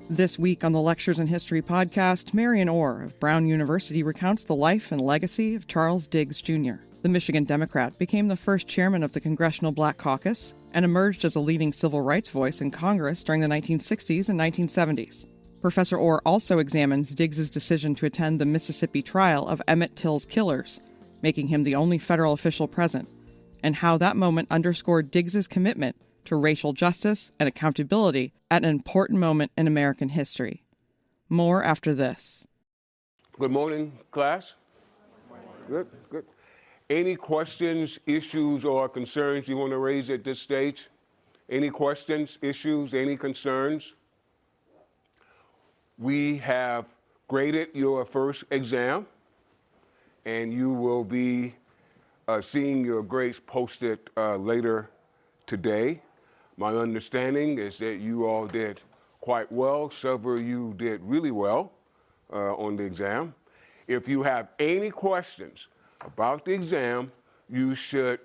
This week on the Lectures in History podcast, Marion Orr of Brown University recounts the life and legacy of Charles Diggs, Jr. The Michigan Democrat became the first chairman of the Congressional Black Caucus and emerged as a leading civil rights voice in Congress during the 1960s and 1970s. Professor Orr also examines Diggs's decision to attend the Mississippi trial of Emmett Till's killers, making him the only federal official present, and how that moment underscored Diggs's commitment to racial justice and accountability at an important moment in American history. More after this. Good morning, class. Good. Any questions, issues, or concerns you want to raise at this stage? Any questions, issues, any concerns? We have graded your first exam, and you will be seeing your grades posted later today. My understanding is that you all did quite well. Several of you did really well on the exam. If you have any questions about the exam, you should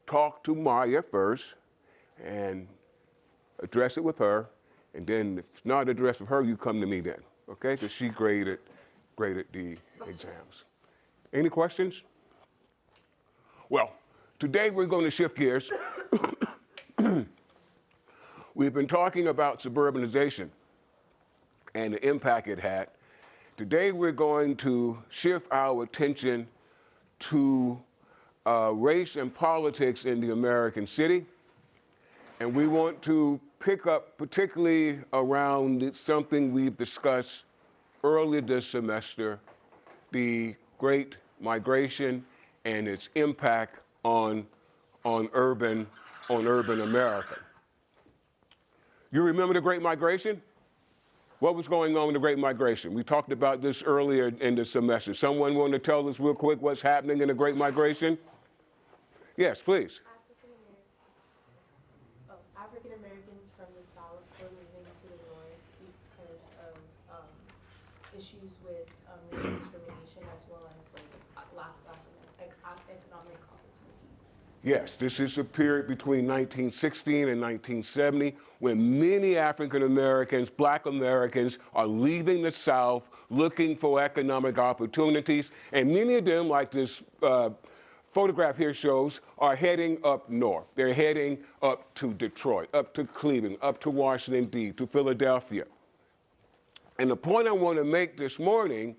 talk to Maya first and address it with her. And then if not addressed with her, you come to me then, okay? Because she graded the exams. Any questions? Well, today we're going to shift gears. We've been talking about suburbanization and the impact it had. Today we're going to shift our attention to race and politics in the American city. And we want to pick up particularly around something we've discussed earlier this semester, the Great Migration and its impact on urban America. You remember the Great Migration? What was going on in the Great Migration? We talked about this earlier in the semester. Someone want to tell us real quick what's happening in the Great Migration? Yes, please. African Americans from the South were moving to the North because of issues with racial discrimination as well as lack of economic opportunity. Yes, this is a period between 1916 and 1970 when many African Americans, Black Americans, are leaving the South looking for economic opportunities, and many of them, like this photograph here shows, are heading up north. They're heading up to Detroit, up to Cleveland, up to Washington, D.C., to Philadelphia. And the point I want to make this morning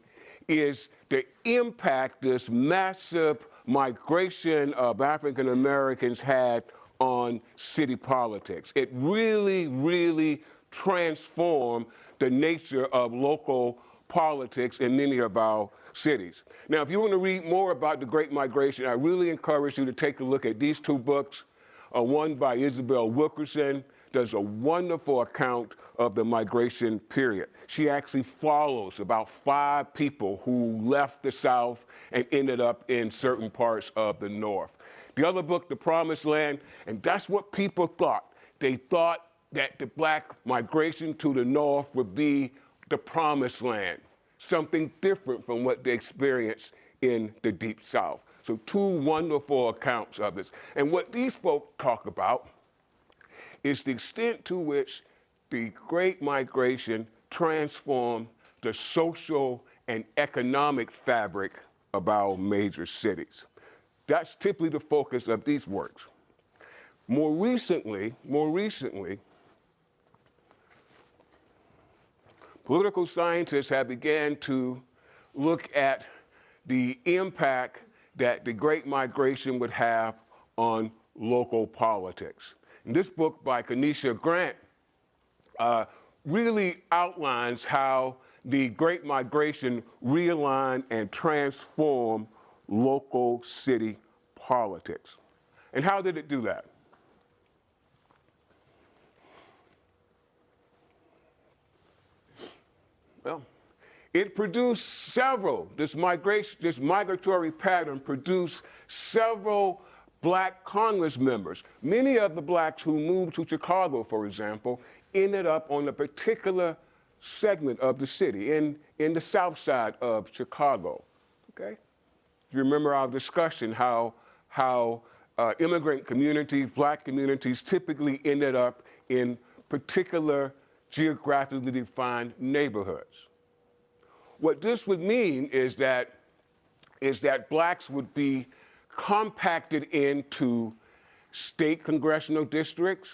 is the impact this massive migration of African Americans had on city politics. It really transformed the nature of local politics in many of our cities. Now, if you want to read more about the Great Migration, I really encourage you to take a look at these two books. One by Isabel Wilkerson does a wonderful account of the migration period. She actually follows about 5 people who left the South and ended up in certain parts of the North. The other book, The Promised Land, and that's what people thought. They thought that the Black migration to the North would be the Promised Land, something different from what they experienced in the Deep South. So 2 wonderful accounts of this. And what these folks talk about is the extent to which the Great Migration transformed the social and economic fabric of our major cities. That's typically the focus of these works. More recently, political scientists have begun to look at the impact that the Great Migration would have on local politics. And this book by Kenesha Grant really outlines how the Great Migration realigned and transformed local city politics. And how did it do that? Well, it produced this migratory pattern produced several Black Congress members. Many of the Blacks who moved to Chicago, for example, ended up on a particular segment of the city, in the south side of Chicago, okay? You remember our discussion how immigrant communities, Black communities, typically ended up in particular geographically defined neighborhoods. What this would mean is that blacks would be compacted into state congressional districts,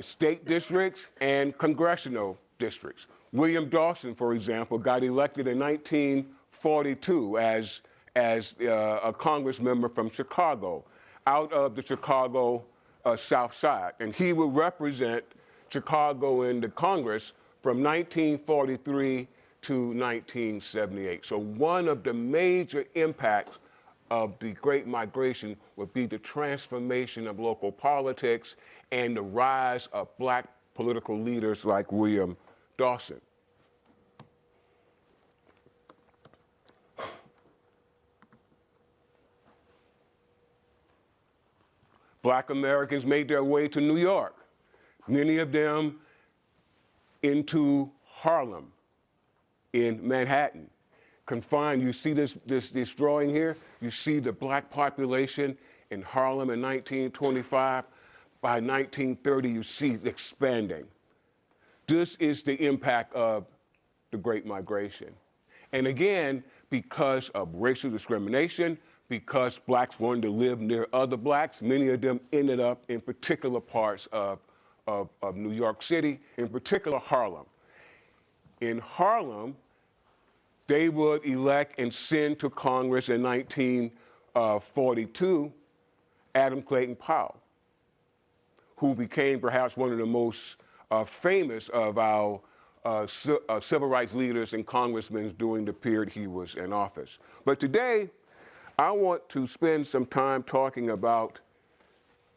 state districts and congressional districts. William Dawson, for example, got elected in 1942 as a Congress member from Chicago, out of the Chicago South Side. And he would represent Chicago in the Congress from 1943 to 1978. So one of the major impacts of the Great Migration would be the transformation of local politics and the rise of black political leaders like William Dawson. Black Americans made their way to New York, many of them into Harlem, in Manhattan. Confined, you see this drawing here? You see the black population in Harlem in 1925. By 1930, you see it expanding. This is the impact of the Great Migration. And again, because of racial discrimination, because blacks wanted to live near other blacks, many of them ended up in particular parts of New York City, in particular Harlem. In Harlem, they would elect and send to Congress in 1942 Adam Clayton Powell, who became perhaps one of the most famous of our civil rights leaders and congressmen during the period he was in office. But today, I want to spend some time talking about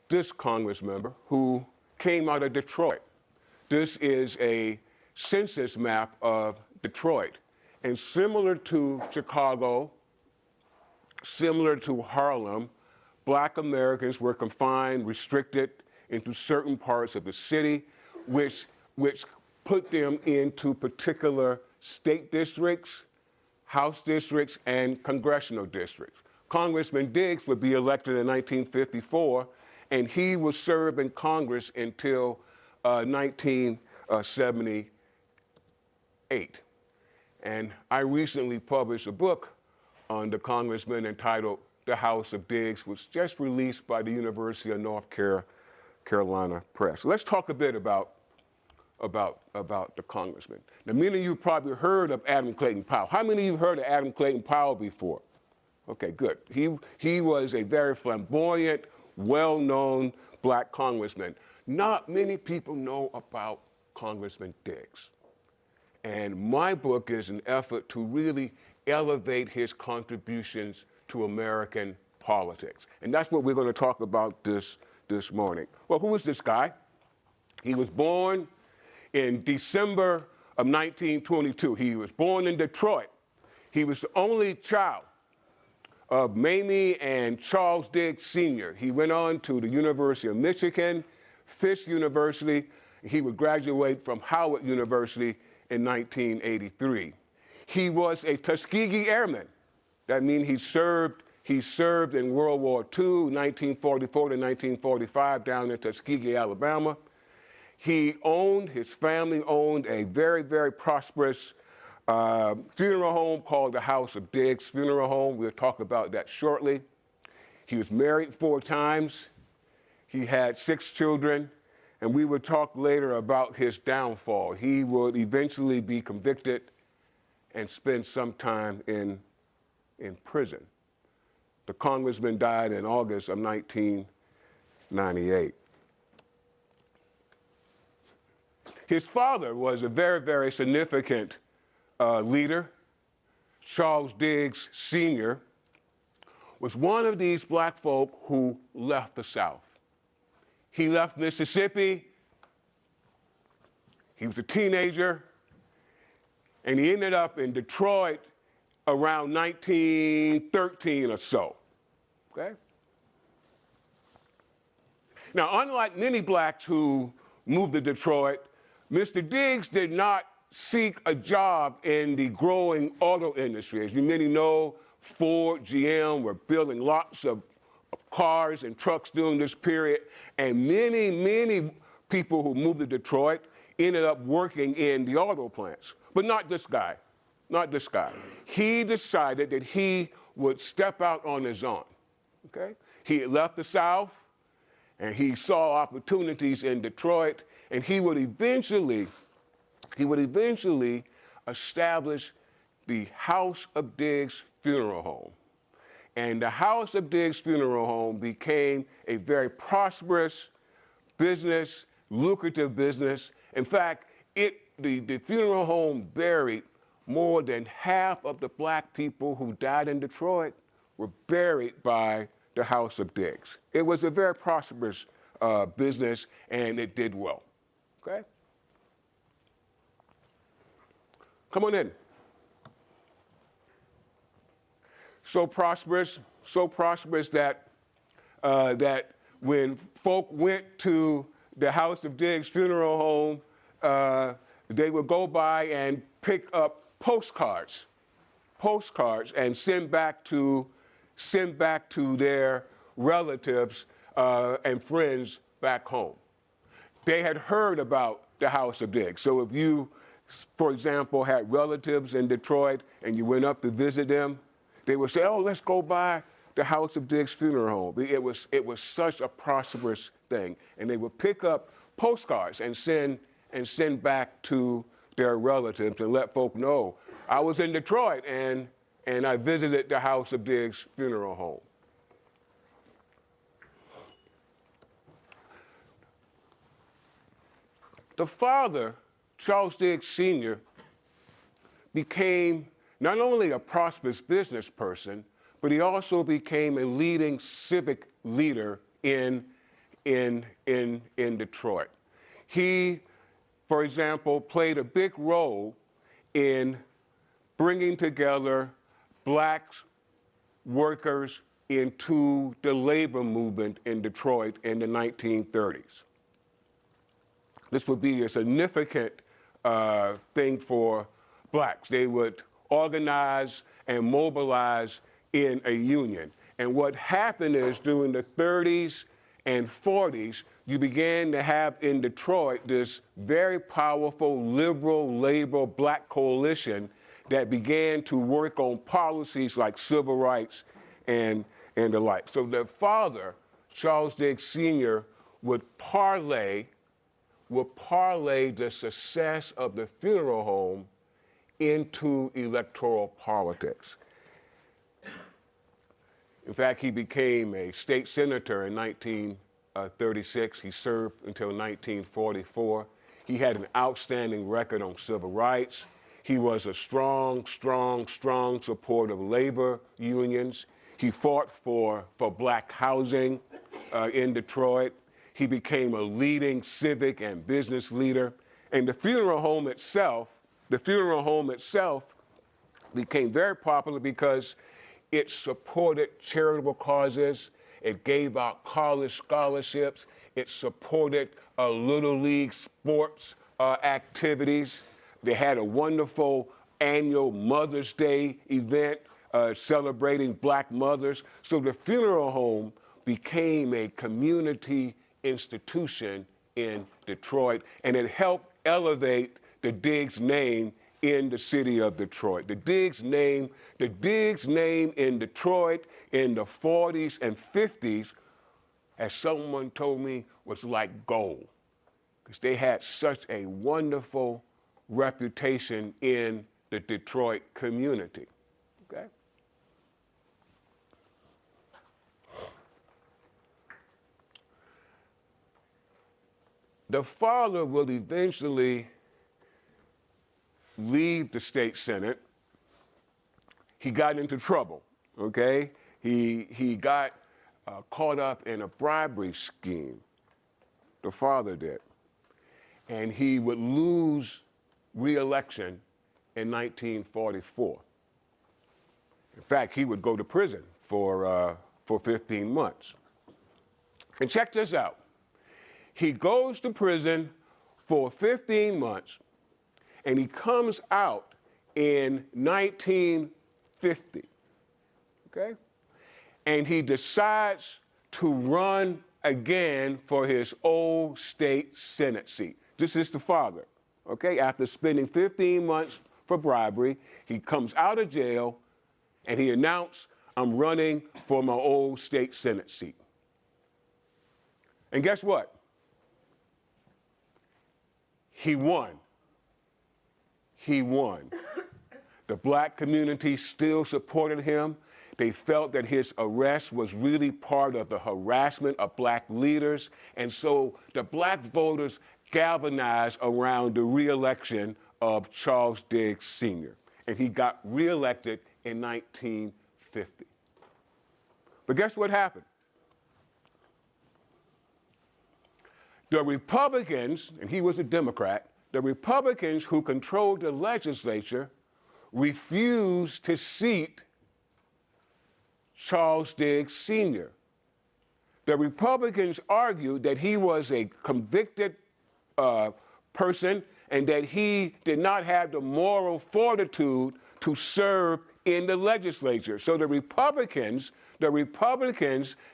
this Congress member who came out of Detroit. This is a census map of Detroit. And similar to Chicago, similar to Harlem, black Americans were confined, restricted into certain parts of the city, which put them into particular state districts, House districts, and congressional districts. Congressman Diggs would be elected in 1954, and he would serve in Congress until 1978. And I recently published a book on the congressman entitled The House of Diggs, which was just released by the University of North Carolina Press. Let's talk a bit about the congressman. Now, many of you probably heard of Adam Clayton Powell. How many of you heard of Adam Clayton Powell before? Okay, good. He was a very flamboyant, well-known black congressman. Not many people know about Congressman Diggs. And my book is an effort to really elevate his contributions to American politics. And that's what we're going to talk about this morning. Well, who is this guy? He was born in December of 1922. He was born in Detroit. He was the only child of Mamie and Charles Diggs Sr. He went on to the University of Michigan, Fisk University. He would graduate from Howard University in 1983. He was a Tuskegee Airman. That means he served in World War II, 1944 to 1945, down in Tuskegee, Alabama. His family owned a very, very prosperous funeral home called the House of Diggs Funeral Home. We'll talk about that shortly. He was married 4 times. He had 6 children. And we will talk later about his downfall. He would eventually be convicted and spend some time in prison. The congressman died in August of 1998. His father was a very, very significant leader. Charles Diggs Sr. was one of these black folk who left the South. He left Mississippi. He was a teenager, and he ended up in Detroit around 1913 or so, okay? Now, unlike many blacks who moved to Detroit, Mr. Diggs did not seek a job in the growing auto industry. As you many know, Ford, GM were building lots of cars and trucks during this period, and many people who moved to Detroit ended up working in the auto plants. But not this guy, not this guy. He decided that he would step out on his own, okay? He had left the South, and he saw opportunities in Detroit, and he would eventually establish the House of Diggs Funeral Home. And the House of Diggs Funeral Home became a very prosperous business, lucrative business. In fact, the funeral home buried more than half of the black people who died in Detroit were buried by the House of Diggs. It was a very prosperous business, and it did well, okay? Come on in. So prosperous that that when folk went to the House of Diggs Funeral Home, they would go by and pick up postcards and send back to their relatives and friends back home. They had heard about the House of Diggs. So if you, for example, had relatives in Detroit and you went up to visit them, they would say, "Oh, let's go by the House of Diggs Funeral Home." It was such a prosperous thing, and they would pick up postcards and send back to their relatives and let folk know, "I was in Detroit and I visited the House of Diggs Funeral Home." The father, Charles Diggs Sr., became not only a prosperous business person, but he also became a leading civic leader in Detroit. He, for example, played a big role in bringing together black workers into the labor movement in Detroit in the 1930s. This would be a significant thing for blacks. They would organize and mobilize in a union. And what happened is during the 30s and 40s, you began to have in Detroit this very powerful liberal labor black coalition that began to work on policies like civil rights and the like. So the father, Charles Diggs Sr., would parlay the success of the funeral home into electoral politics. In fact, he became a state senator in 1936. He served until 1944. He had an outstanding record on civil rights. He was a strong supporter of labor unions. He fought for black housing in Detroit. He became a leading civic and business leader. And the funeral home itself became very popular because it supported charitable causes. It gave out college scholarships. It supported Little League sports activities. They had a wonderful annual Mother's Day event celebrating black mothers. So the funeral home became a community institution in Detroit, and it helped elevate the Diggs name in the city of Detroit. The Diggs name in Detroit in the 40s and 50s, as someone told me, was like gold, because they had such a wonderful reputation in the Detroit community, okay? The father will eventually leave the state senate. He got into trouble, okay? He got caught up in a bribery scheme, the father did. And he would lose re-election in 1944. In fact, he would go to prison for 15 months. And check this out. He goes to prison for 15 months, and he comes out in 1950, okay? And he decides to run again for his old state Senate seat. This is the father, okay? After spending 15 months for bribery, he comes out of jail and he announced, I'm running for my old state Senate seat. And guess what? He won. He won. The black community still supported him. They felt that his arrest was really part of the harassment of black leaders. And so the black voters galvanized around the re-election of Charles Diggs Sr. And he got re-elected in 1950. But guess what happened? The Republicans, and he was a Democrat, the Republicans who controlled the legislature refused to seat Charles Diggs Sr. The Republicans argued that he was a convicted person and that he did not have the moral fortitude to serve in the legislature. So the Republicans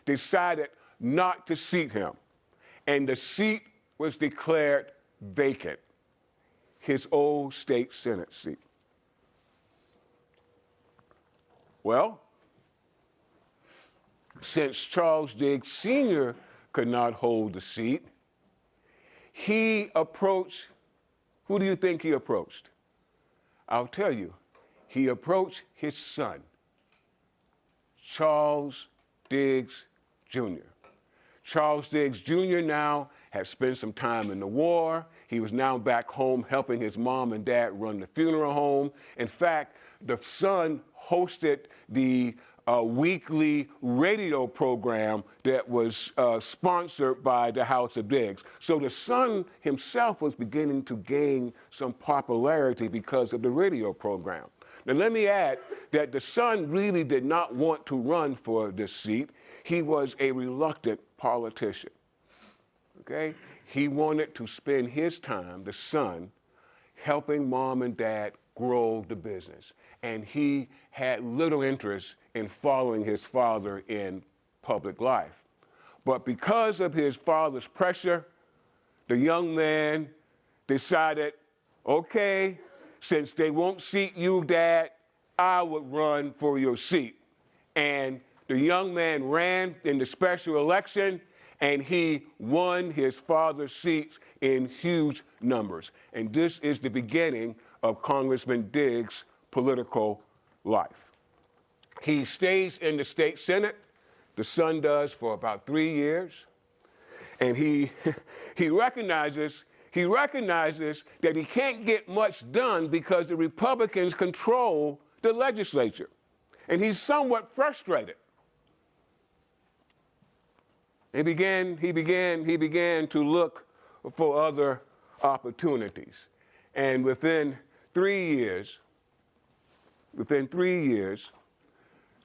decided not to seat him. And the seat was declared vacant, his old state Senate seat. Well, since Charles Diggs Sr. could not hold the seat, he approached, who do you think he approached? I'll tell you, he approached his son, Charles Diggs Jr. Charles Diggs Jr. now had spent some time in the war. He was now back home helping his mom and dad run the funeral home. In fact, the son hosted the weekly radio program that was sponsored by the House of Diggs. So the son himself was beginning to gain some popularity because of the radio program. Now let me add that the son really did not want to run for this seat. He was a reluctant politician, okay? He wanted to spend his time, the son, helping mom and dad grow the business. And he had little interest in following his father in public life. But because of his father's pressure, the young man decided, okay, since they won't seat you, Dad, I would run for your seat. And the young man ran in the special election, and he won his father's seats in huge numbers. And this is the beginning of Congressman Diggs' political life. He stays in the state Senate, the son does, for about 3 years. And he recognizes that he can't get much done because the Republicans control the legislature. And he's somewhat frustrated. He began to look for other opportunities. And within 3 years,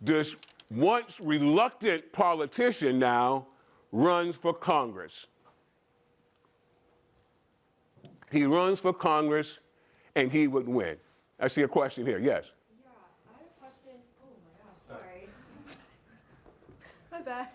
this once reluctant politician now runs for Congress. He runs for Congress and he would win. I see a question here, yes? Yeah, I have a question. Oh my gosh, sorry. My bad.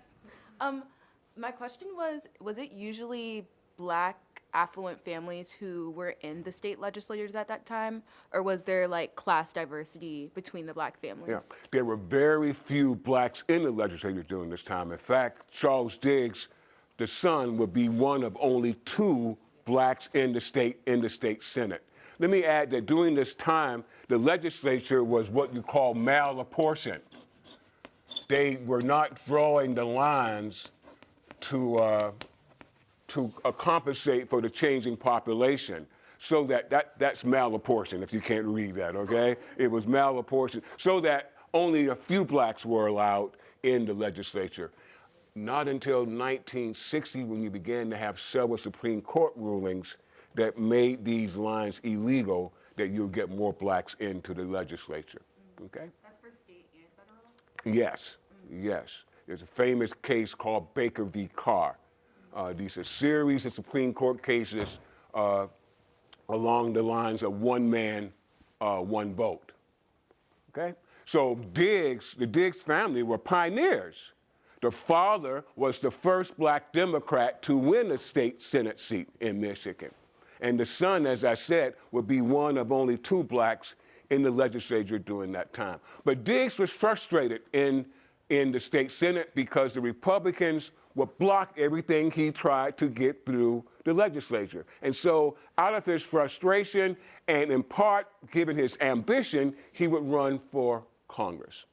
My question was it usually black affluent families who were in the state legislatures at that time, or was there like class diversity between the black families? Yeah, there were very few blacks in the legislature during this time. In fact, Charles Diggs, the son, would be one of only 2 blacks in the state Senate. Let me add that during this time, the legislature was what you call malapportioned. They were not drawing the lines to compensate for the changing population. So that's malapportioned, if you can't read that, okay? It was malapportioned, so that only a few blacks were allowed in the legislature. Not until 1960, when you began to have several Supreme Court rulings that made these lines illegal, that you'll get more blacks into the legislature, okay? That's for state and federal? Yes, yes. There's a famous case called Baker v. Carr. These are a series of Supreme Court cases along the lines of one man, one vote. Okay? So the Diggs family were pioneers. The father was the first black Democrat to win a state Senate seat in Michigan. And the son, as I said, would be one of only 2 blacks in the legislature during that time. But Diggs was frustrated in the state Senate because the Republicans would block everything he tried to get through the legislature. And so out of his frustration and in part given his ambition, he would run for Congress.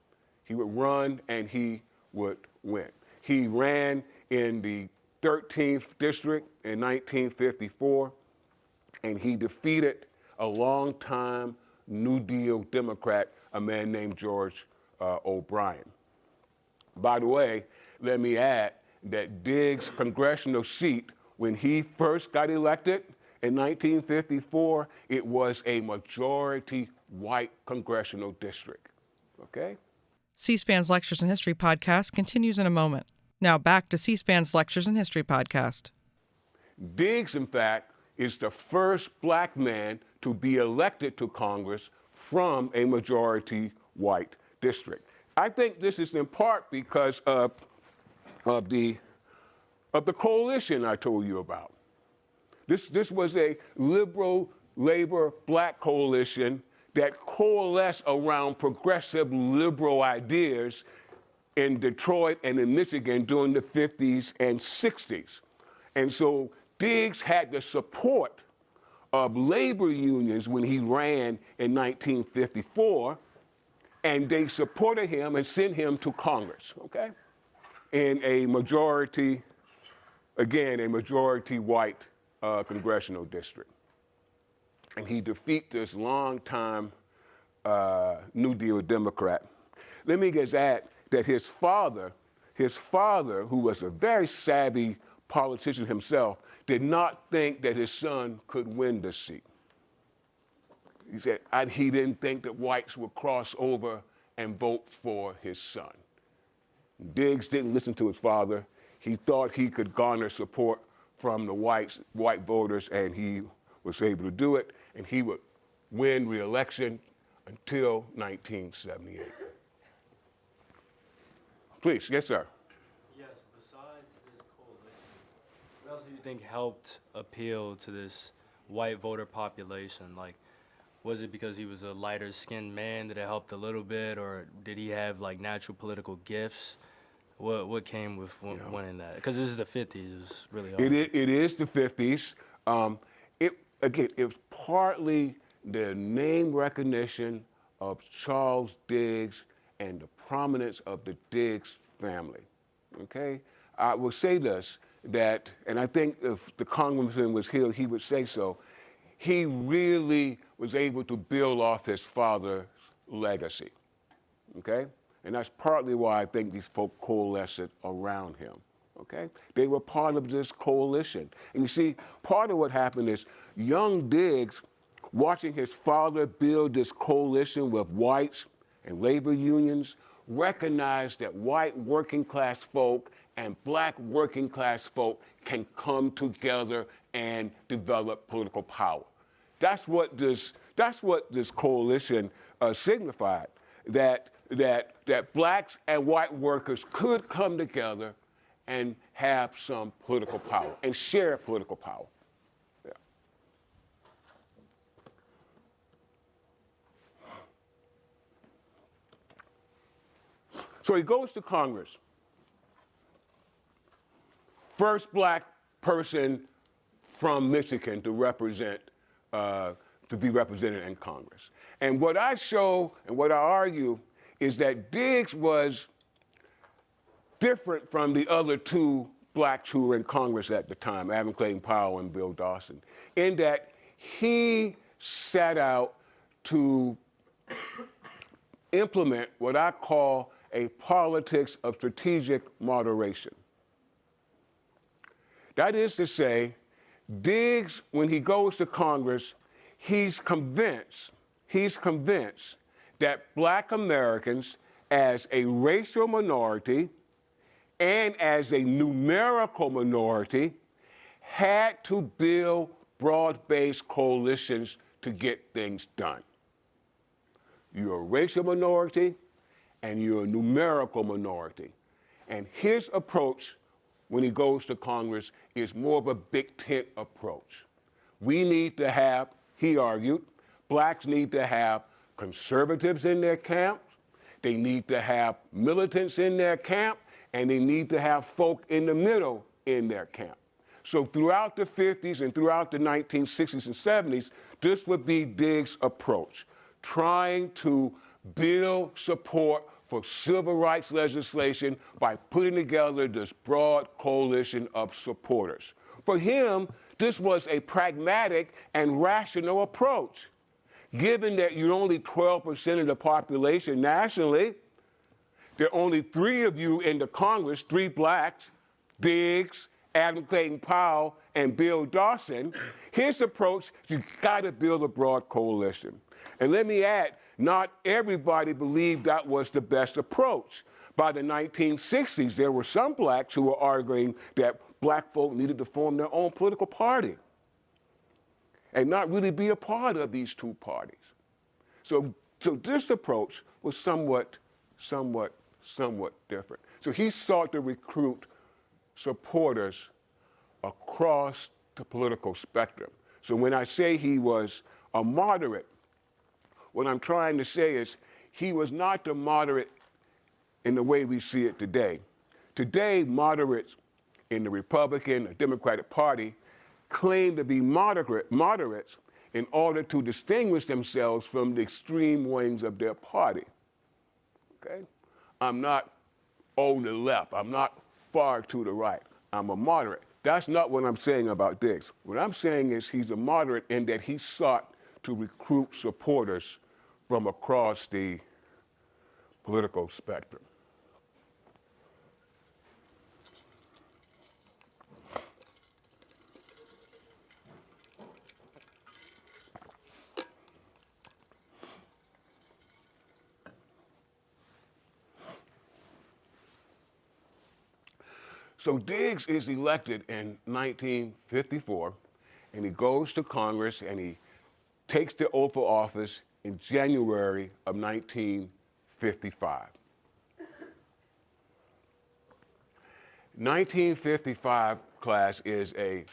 He would run and he would win. He ran in the 13th district in 1954, and he defeated a longtime New Deal Democrat, a man named George O'Brien. By the way, let me add that Diggs' congressional seat, when he first got elected in 1954, it was a majority white congressional district, okay? C-SPAN's Lectures in History podcast continues in a moment. Now back to C-SPAN's Lectures in History podcast. Diggs, in fact, is the first black man to be elected to Congress from a majority white district. I think this is in part because of the coalition I told you about. This was a liberal, labor, black coalition that coalesced around progressive liberal ideas in Detroit and in Michigan during the 50s and 60s. And so Diggs had the support of labor unions when he ran in 1954, and they supported him and sent him to Congress, okay? In a majority, again, a majority white congressional district. And he defeated this longtime New Deal Democrat. Let me just add that his father, who was a very savvy politician himself, did not think that his son could win the seat. He said he didn't think that whites would cross over and vote for his son. Diggs didn't listen to his father. He thought he could garner support from the white voters, and he was able to do it, and he would win re-election until 1978. Please, yes, sir. Yes, besides this coalition, what else do you think helped appeal to this white voter population? Like, was it because he was a lighter skinned man that it helped a little bit, or did he have like natural political gifts? What came with winning that? Because this is the 50s, it was really hard. It is the 50s. It was partly the name recognition of Charles Diggs and the prominence of the Diggs family, okay? I will say this, that, and I think if the congressman was here, he would say so, he really was able to build off his father's legacy, okay? And that's partly why I think these folk coalesced around him, okay? They were part of this coalition. And you see, part of what happened is young Diggs, watching his father build this coalition with whites and labor unions, recognized that white working class folk and black working class folk can come together and develop political power. That's what this coalition signified, that blacks and white workers could come together and have some political power and share political power. Yeah. So he goes to Congress. First black person from Michigan to be represented in Congress. And what I show and what I argue is that Diggs was different from the other 2 blacks who were in Congress at the time, Adam Clayton Powell and Bill Dawson, in that he set out to implement what I call a politics of strategic moderation. That is to say, Diggs, when he goes to Congress, he's convinced that black Americans, as a racial minority and as a numerical minority, had to build broad-based coalitions to get things done. You're a racial minority and you're a numerical minority. And his approach when he goes to Congress is more of a big tent approach. We need to have, he argued, blacks need to have conservatives in their camp, they need to have militants in their camp, and they need to have folk in the middle in their camp. So throughout the 50s and throughout the 1960s and 70s, this would be Diggs' approach, trying to build support for civil rights legislation by putting together this broad coalition of supporters. For him, this was a pragmatic and rational approach. Given that you're only 12% of the population nationally, there are only 3 of you in the Congress, 3 blacks, Diggs, Adam Clayton Powell, and Bill Dawson. His approach, you gotta build a broad coalition. And let me add, not everybody believed that was the best approach. By the 1960s, there were some blacks who were arguing that black folk needed to form their own political party and not really be a part of these 2 parties. So this approach was somewhat different. So he sought to recruit supporters across the political spectrum. So when I say he was a moderate, what I'm trying to say is he was not the moderate in the way we see it today. Today, moderates in the Republican or Democratic Party claim to be moderates in order to distinguish themselves from the extreme wings of their party. Okay? I'm not on the left. I'm not far to the right. I'm a moderate. That's not what I'm saying about Diggs. What I'm saying is he's a moderate in that he sought to recruit supporters from across the political spectrum. So Diggs is elected in 1954, and he goes to Congress, and he takes the oath of office in January of 1955. 1955, class, is a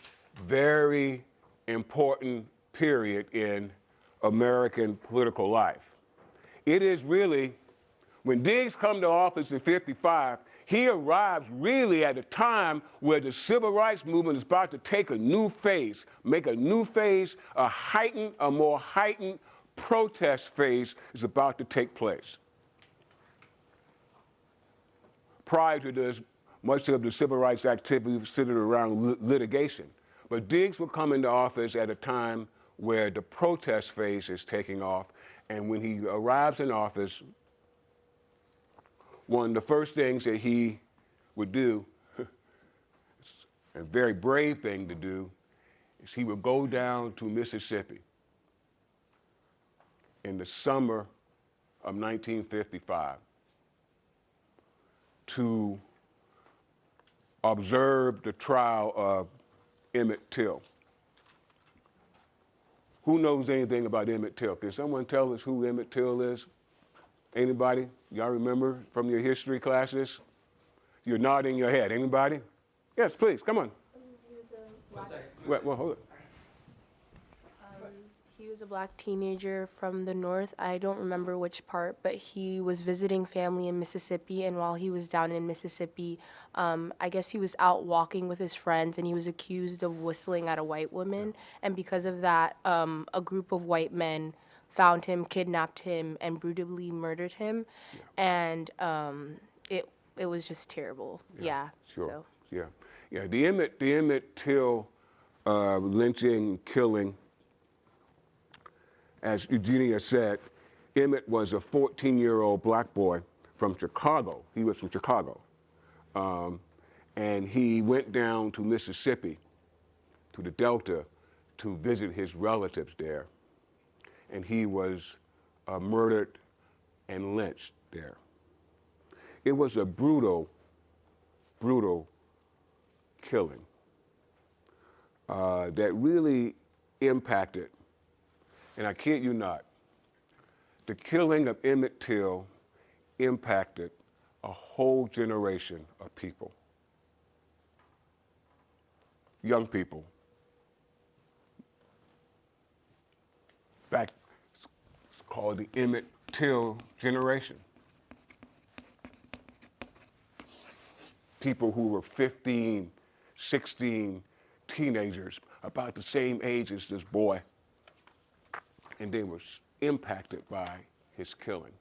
very important period in American political life. It is really, when Diggs comes to office in 55, he arrives really at a time where the civil rights movement is about to take a new phase, make a new phase, a more heightened protest phase is about to take place. Prior to this, much of the civil rights activity was centered around litigation. But Diggs will come into office at a time where the protest phase is taking off, and when he arrives in office, one of the first things that he would do, a very brave thing to do, is he would go down to Mississippi in the summer of 1955 to observe the trial of Emmett Till. Who knows anything about Emmett Till? Can someone tell us who Emmett Till is? Anybody? Y'all remember from your history classes? You're nodding your head. Anybody? Yes, please, come on. He was a black, Well, hold it. he was a black teenager from the north. I don't remember which part, but he was visiting family in Mississippi, and while he was down in Mississippi, I guess he was out walking with his friends, and he was accused of whistling at a white woman, and because of that, a group of white men found him, kidnapped him, and brutally murdered him, and it was just terrible. Yeah. Sure. So. Yeah. The Emmett Till lynching, killing. As Eugenia said, Emmett was a 14-year-old black boy from Chicago. He was from Chicago, and he went down to Mississippi, to the Delta, to visit his relatives there. And he was murdered and lynched there. It was a brutal, brutal killing that really impacted, and I kid you not, the killing of Emmett Till impacted a whole generation of people, young people. In fact, it's called the Emmett Till generation. People who were 15, 16, teenagers, about the same age as this boy, and they were impacted by his killing.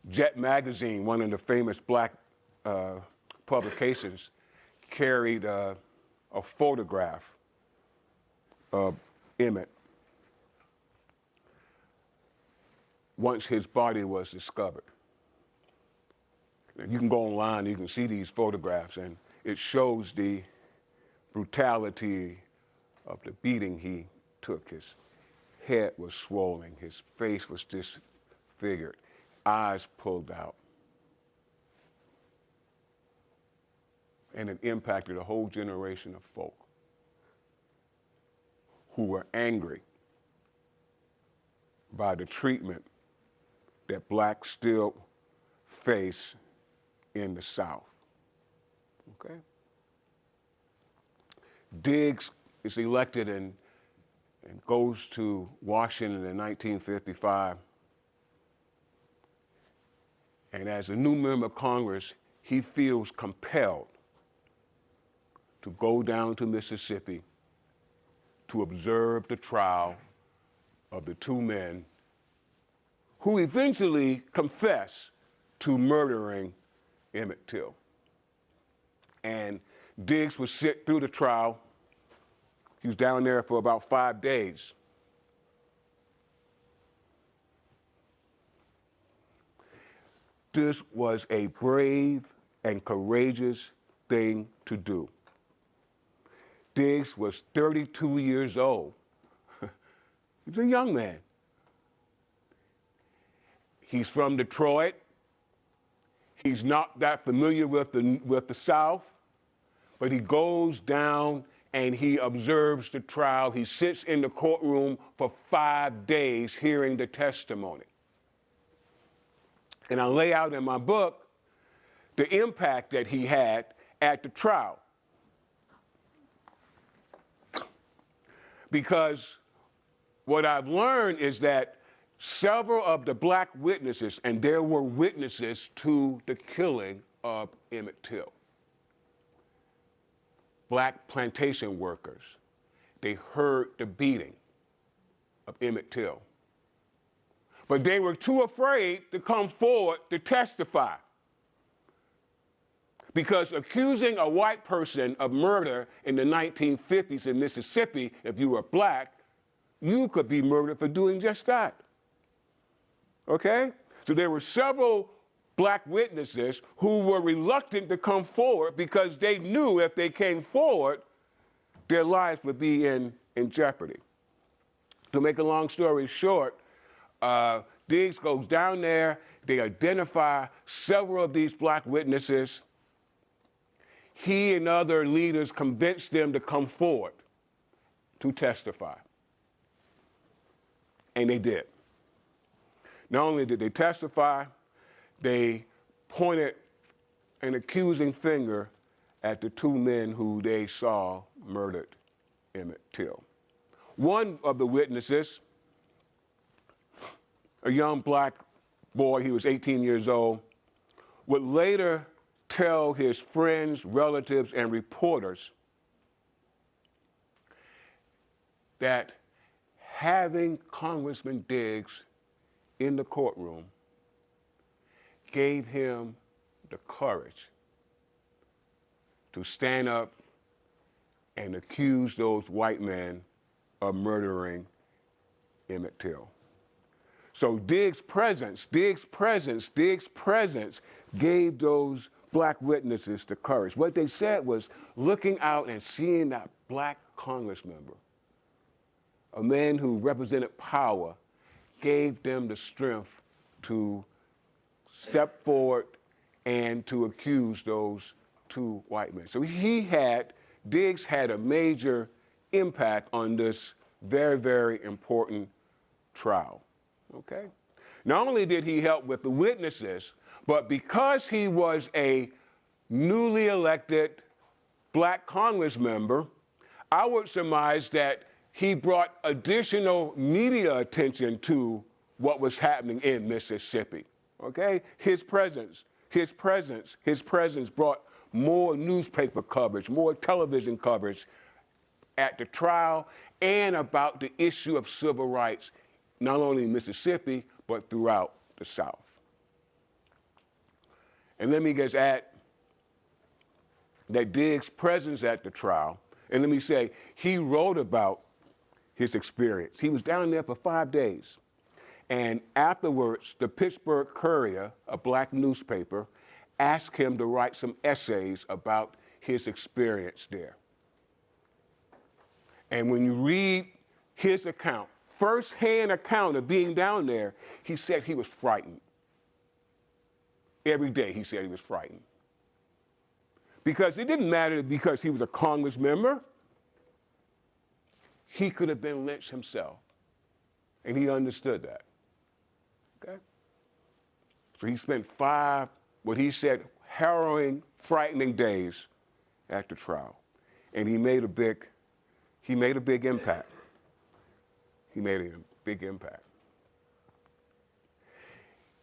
Jet magazine, one of the famous black publications, carried a photograph of Emmett once his body was discovered. You can go online, you can see these photographs, and it shows the brutality of the beating he took. His head was swollen, his face was disfigured, eyes pulled out. And it impacted a whole generation of folk who were angry by the treatment that blacks still face in the South. Okay? Diggs is elected and goes to Washington in 1955. And as a new member of Congress, he feels compelled to go down to Mississippi to observe the trial of the two men who eventually confess to murdering Emmett Till. And Diggs was sit through the trial. He was down there for about 5 days. This was a brave and courageous thing to do. Diggs was 32 years old. He was a young man. He's from Detroit. He's not that familiar with the South, but he goes down and he observes the trial. He sits in the courtroom for 5 days hearing the testimony. And I lay out in my book the impact that he had at the trial. Because what I've learned is that several of the black witnesses, and there were witnesses to the killing of Emmett Till, black plantation workers, they heard the beating of Emmett Till. But they were too afraid to come forward to testify. Because accusing a white person of murder in the 1950s in Mississippi, if you were black, you could be murdered for doing just that. Okay? So there were several black witnesses who were reluctant to come forward because they knew if they came forward, their lives would be in jeopardy. To make a long story short, Diggs goes down there, they identify several of these black witnesses. He and other leaders convinced them to come forward to testify. And they did. Not only did they testify, they pointed an accusing finger at the two men who they saw murdered Emmett Till. One of the witnesses, a young black boy, he was 18 years old, would later tell his friends, relatives, and reporters that having Congressman Diggs in the courtroom gave him the courage to stand up and accuse those white men of murdering Emmett Till. So Diggs' presence gave those black witnesses the courage. What they said was looking out and seeing that black Congress member, a man who represented power, gave them the strength to step forward and to accuse those two white men. So Diggs had a major impact on this very, very important trial, okay? Not only did he help with the witnesses, But because he was a newly elected black Congress member, I would surmise that he brought additional media attention to what was happening in Mississippi, okay? His presence brought more newspaper coverage, more television coverage at the trial and about the issue of civil rights, not only in Mississippi, but throughout the South. And let me just add that Diggs' presence at the trial, and let me say, he wrote about his experience. He was down there for 5 days. And afterwards, the Pittsburgh Courier, a black newspaper, asked him to write some essays about his experience there. And when you read his account, first-hand account of being down there, he said he was frightened. Every day he said he was frightened. Because it didn't matter because he was a Congress member. He could have been lynched himself. And he understood that. Okay? So he spent 5, what he said, harrowing, frightening days at the trial. And he made a big impact. He made a big impact.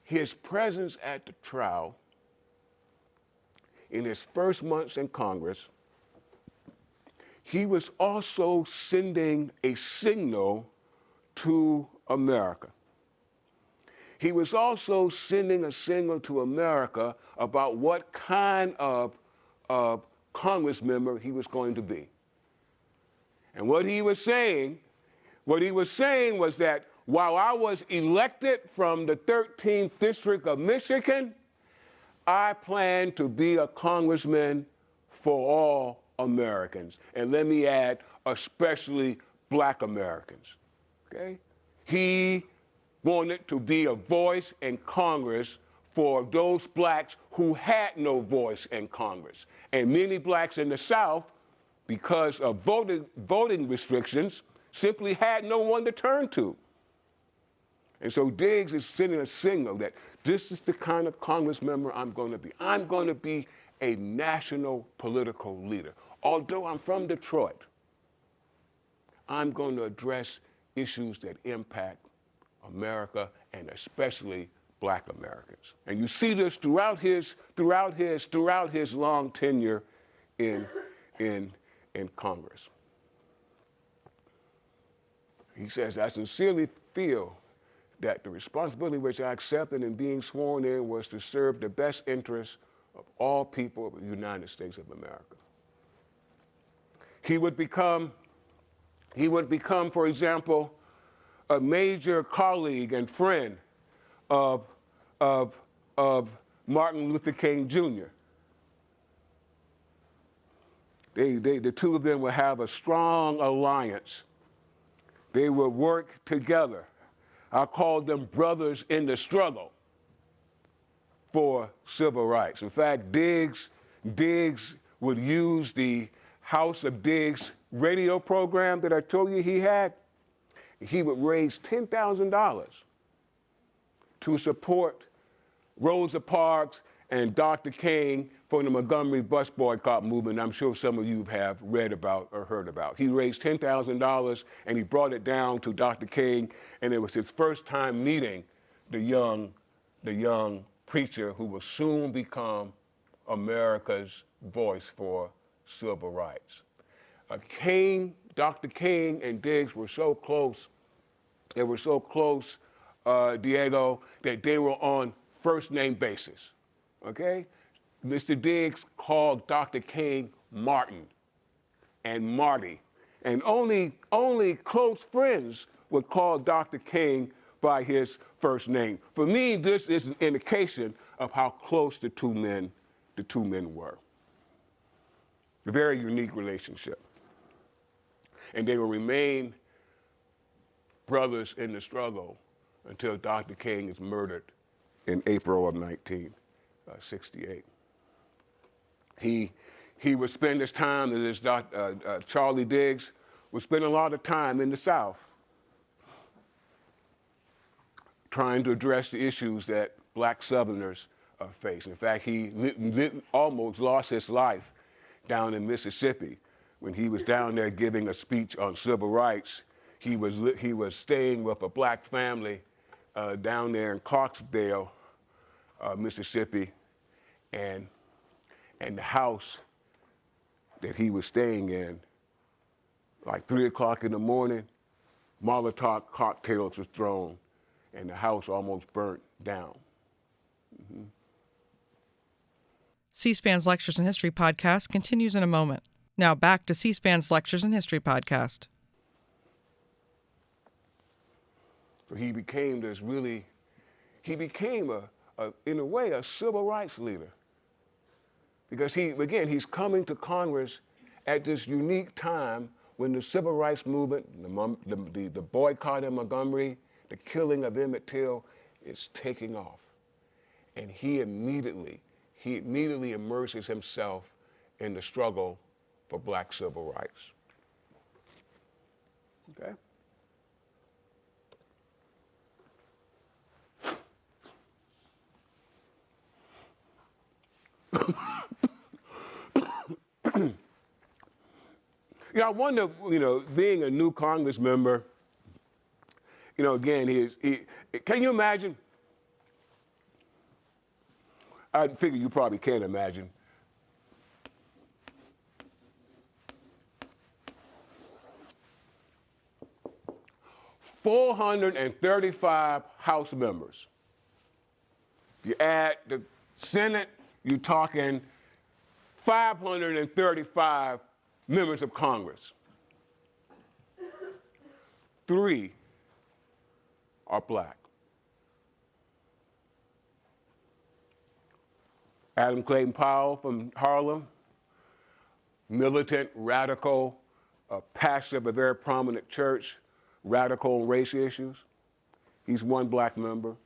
His presence at the trial in his first months in Congress, he was also sending a signal to America. He was also sending a signal to America about what kind of Congress member he was going to be. And what he was saying was that while I was elected from the 13th District of Michigan, I plan to be a congressman for all Americans. And let me add, especially black Americans, okay? He wanted to be a voice in Congress for those blacks who had no voice in Congress. And many blacks in the South, because of voting restrictions, simply had no one to turn to. And so Diggs is sending a signal that this is the kind of Congress member I'm going to be. I'm going to be a national political leader. Although I'm from Detroit, I'm going to address issues that impact America and especially black Americans. And you see this throughout his long tenure in Congress. He says, I sincerely feel that the responsibility which I accepted in being sworn in was to serve the best interests of all people of the United States of America. He would become, for example, a major colleague and friend of Martin Luther King Jr. The two of them would have a strong alliance. They would work together. I call them brothers in the struggle for civil rights. In fact, Diggs would use the House of Diggs radio program that I told you he had. He would raise $10,000 to support Rosa Parks and Dr. King for the Montgomery bus boycott movement. I'm sure some of you have read about or heard about. He raised $10,000 and he brought it down to Dr. King, and it was his first time meeting the young preacher who will soon become America's voice for civil rights. Dr. King and Diggs were so close, Diego, that they were on first name basis, okay? Mr. Diggs called Dr. King Martin and Marty, and only close friends would call Dr. King by his first name. For me, this is an indication of how close the two men were. A very unique relationship. And they will remain brothers in the struggle until Dr. King is murdered in April of 1968. He would spend his time, Charlie Diggs would spend a lot of time in the South trying to address the issues that black Southerners faced. In fact, he almost lost his life down in Mississippi when he was down there giving a speech on civil rights. He was staying with a black family down there in Clarksdale, Mississippi, and the house that he was staying in, like 3 o'clock in the morning, Molotov cocktails was thrown, and the house almost burnt down. Mm-hmm. C-SPAN's Lectures in History podcast continues in a moment. Now back to C-SPAN's Lectures in History podcast. So he became in a way, a civil rights leader. Because he's coming to Congress at this unique time when the civil rights movement, the boycott in Montgomery, the killing of Emmett Till is taking off. And he immediately immerses himself in the struggle for black civil rights. Okay? I wonder, being a new Congress member, again, can you imagine? I figure you probably can't imagine. $435 House members. If you add the Senate, you're talking 535 members of Congress. 3 are black. Adam Clayton Powell from Harlem, militant, radical, pastor of a very prominent church, radical on race issues. He's one black member.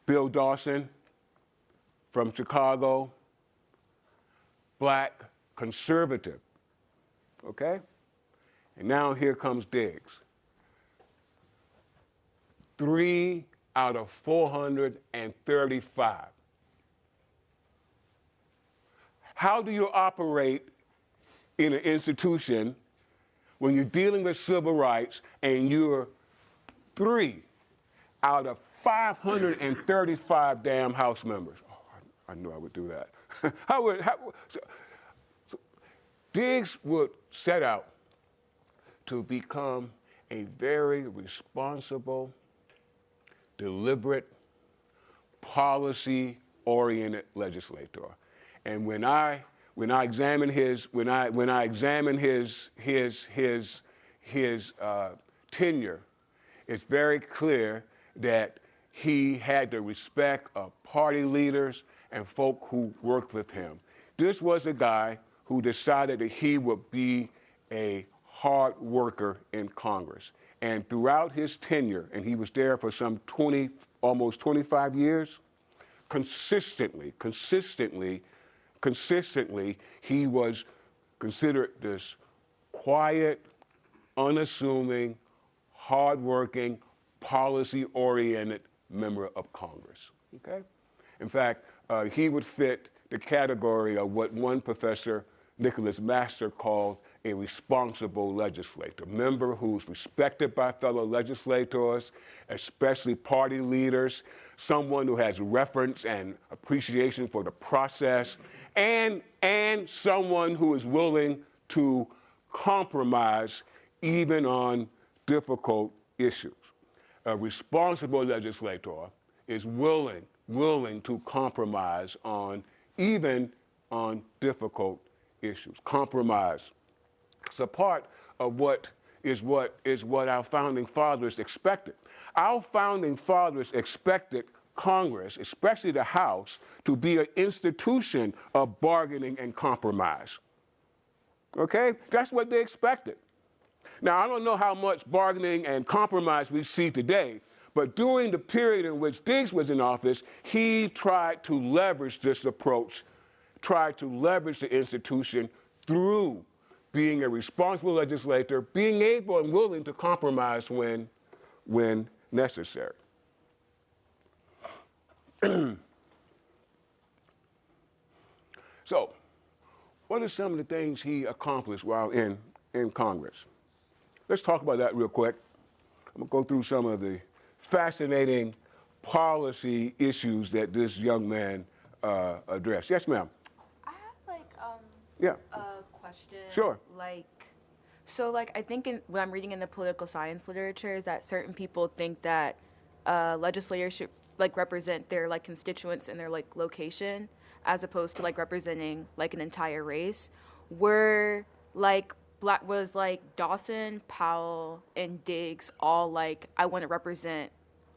Bill Dawson from Chicago, black conservative, okay? And now here comes Diggs. 3 out of 435. How do you operate in an institution when you're dealing with civil rights and you're 3 out of 535 damn House members? Oh, I knew I would do that. So Diggs would set out to become a very responsible, deliberate, policy-oriented legislator. And when I examine his tenure, it's very clear that he had the respect of party leaders and folk who worked with him. This was a guy who decided that he would be a hard worker in Congress. And throughout his tenure, and he was there for some almost 25 years, consistently, he was considered this quiet, unassuming, hardworking, policy-oriented member of Congress, okay? In fact, he would fit the category of what one professor, Nicholas Master, called a responsible legislator, a member who's respected by fellow legislators, especially party leaders, someone who has reverence and appreciation for the process, and someone who is willing to compromise even on difficult issues. A responsible legislator is willing to compromise even on difficult issues. Compromise. It's a part of what our founding fathers expected. Our founding fathers expected Congress, especially the House, to be an institution of bargaining and compromise. Okay? That's what they expected. Now, I don't know how much bargaining and compromise we see today, but during the period in which Diggs was in office, he tried to leverage this approach, tried to leverage the institution through being a responsible legislator, being able and willing to compromise when necessary. So, what are some of the things he accomplished while in Congress? Let's talk about that real quick. I'm going to go through some of the fascinating policy issues that this young man addressed. Yes, ma'am. I have Yeah. a question. Sure. So I think when I'm reading in the political science literature is that certain people think that legislators should represent their constituents in their location as opposed to representing an entire race. Was Dawson, Powell, and Diggs all I want to represent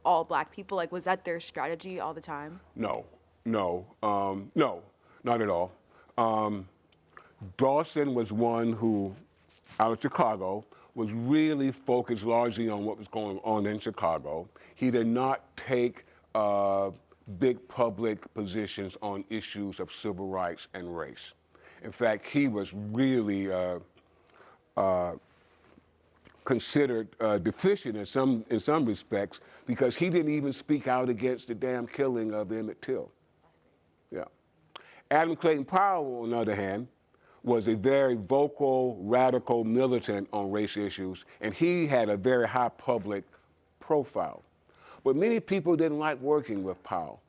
all black people? Was that their strategy all the time? No, not at all. Dawson was one who, out of Chicago, was really focused largely on what was going on in Chicago. He did not take big public positions on issues of civil rights and race. In fact, he was really considered deficient in some respects because he didn't even speak out against the damn killing of Emmett Till. Yeah. Adam Clayton Powell, on the other hand, was a very vocal, radical militant on race issues, and he had a very high public profile. But many people didn't like working with Powell,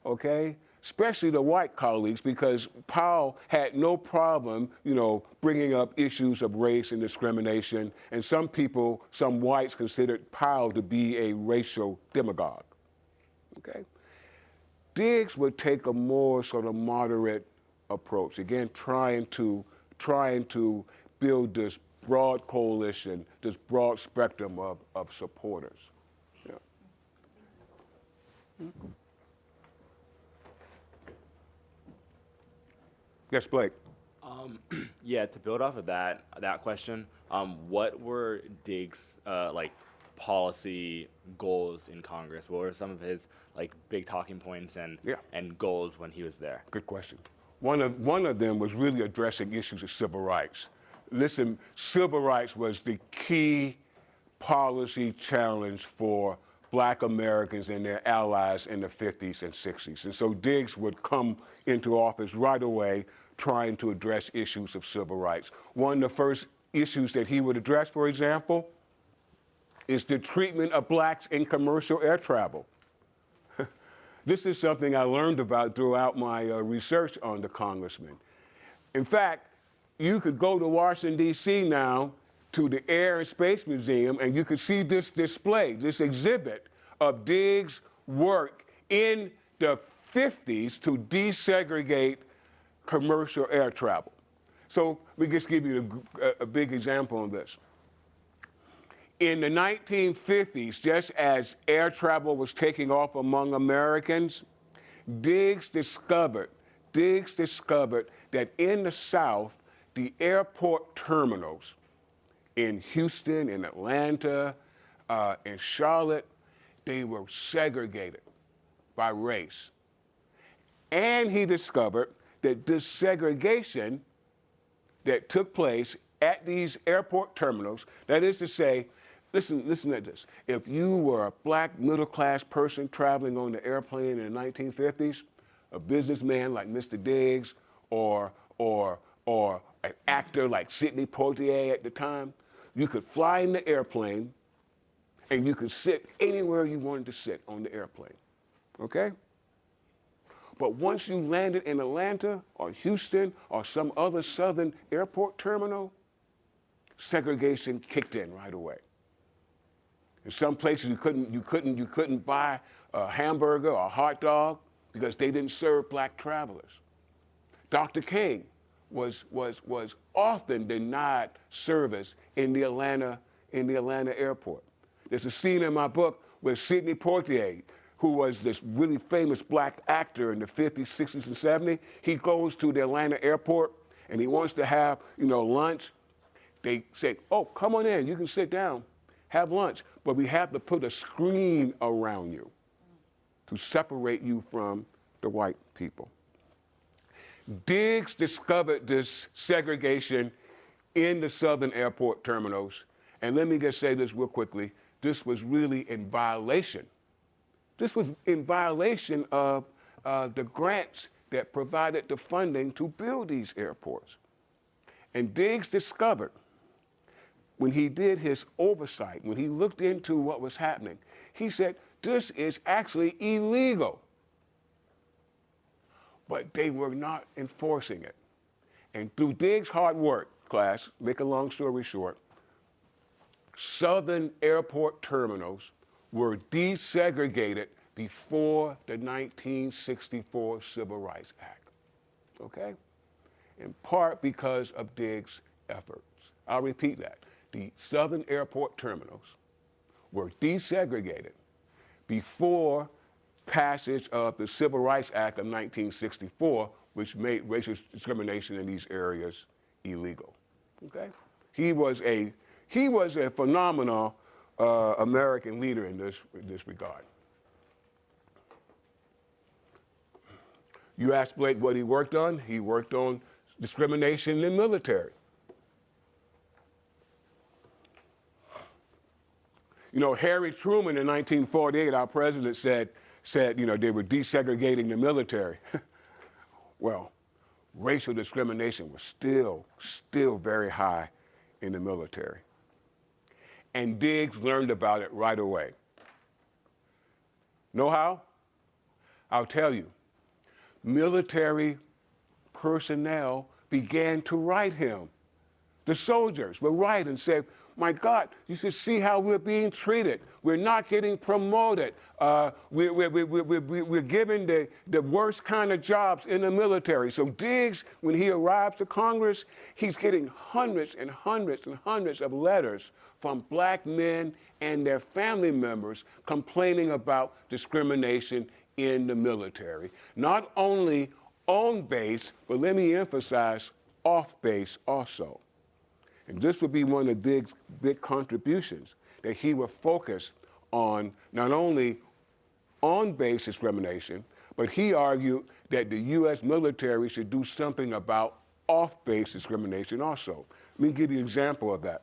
okay? Especially the white colleagues, because Powell had no problem, bringing up issues of race and discrimination, and some whites considered Powell to be a racial demagogue, okay? Diggs would take a more sort of moderate approach, again, trying to build this broad coalition, this broad spectrum of supporters. Yeah. Mm-hmm. Yes, Blake. Yeah, to build off of that question, what were Diggs' policy goals in Congress? What were some of his big talking points and goals when he was there? Good question. One of them was really addressing issues of civil rights. Listen, civil rights was the key policy challenge for black Americans and their allies in the 50s and 60s. And so Diggs would come into office right away trying to address issues of civil rights. One of the first issues that he would address, for example, is the treatment of blacks in commercial air travel. This is something I learned about throughout my research on the congressman. In fact, you could go to Washington, D.C. now to the Air and Space Museum, and you could see this display, this exhibit of Diggs' work in the 50s to desegregate commercial air travel. So let me just give you a big example on this. In the 1950s, just as air travel was taking off among Americans, Diggs discovered that in the South, the airport terminals in Houston, in Atlanta, in Charlotte, they were segregated by race. And he discovered that this segregation that took place at these airport terminals, that is to say, listen to this. If you were a black middle-class person traveling on the airplane in the 1950s, a businessman like Mr. Diggs, or an actor like Sidney Poitier at the time, you could fly in the airplane and you could sit anywhere you wanted to sit on the airplane, okay? But once you landed in Atlanta or Houston or some other southern airport terminal, segregation kicked in right away. In some places you couldn't buy a hamburger or a hot dog because they didn't serve black travelers. Dr. King was often denied service in the Atlanta airport. There's a scene in my book where Sidney Poitier, who was this really famous black actor in the 50s, 60s, and 70s, he goes to the Atlanta airport and he wants to have, lunch. They say, oh, come on in, you can sit down, have lunch, but we have to put a screen around you to separate you from the white people. Diggs discovered this segregation in the southern airport terminals, and let me just say this real quickly, this was really in violation. This was in violation of the grants that provided the funding to build these airports. And Diggs discovered, when he did his oversight, when he looked into what was happening, he said, this is actually illegal. But they were not enforcing it. And through Diggs' hard work, class, make a long story short, southern airport terminals were desegregated before the 1964 Civil Rights Act, okay? In part because of Diggs' efforts. I'll repeat that. The southern airport terminals were desegregated before passage of the Civil Rights Act of 1964, which made racial discrimination in these areas illegal, okay? He was a phenomenal American leader in this regard. You asked Blake what he worked on. He worked on discrimination in the military. You know, Harry Truman in 1948, our president said, you know, they were desegregating the military. Well, racial discrimination was still very high in the military. And Diggs learned about it right away. Know how? I'll tell you. Military personnel began to write him. The soldiers would write and say, my God, you should see how we're being treated. We're not getting promoted. We're given the worst kind of jobs in the military. So Diggs, when he arrives to Congress, he's getting hundreds and hundreds and hundreds of letters from black men and their family members complaining about discrimination in the military. Not only on base, but let me emphasize, off base also. And this would be one of Diggs' big contributions, that he would focus on not only on-base discrimination, but he argued that the U.S. military should do something about off-base discrimination also. Let me give you an example of that.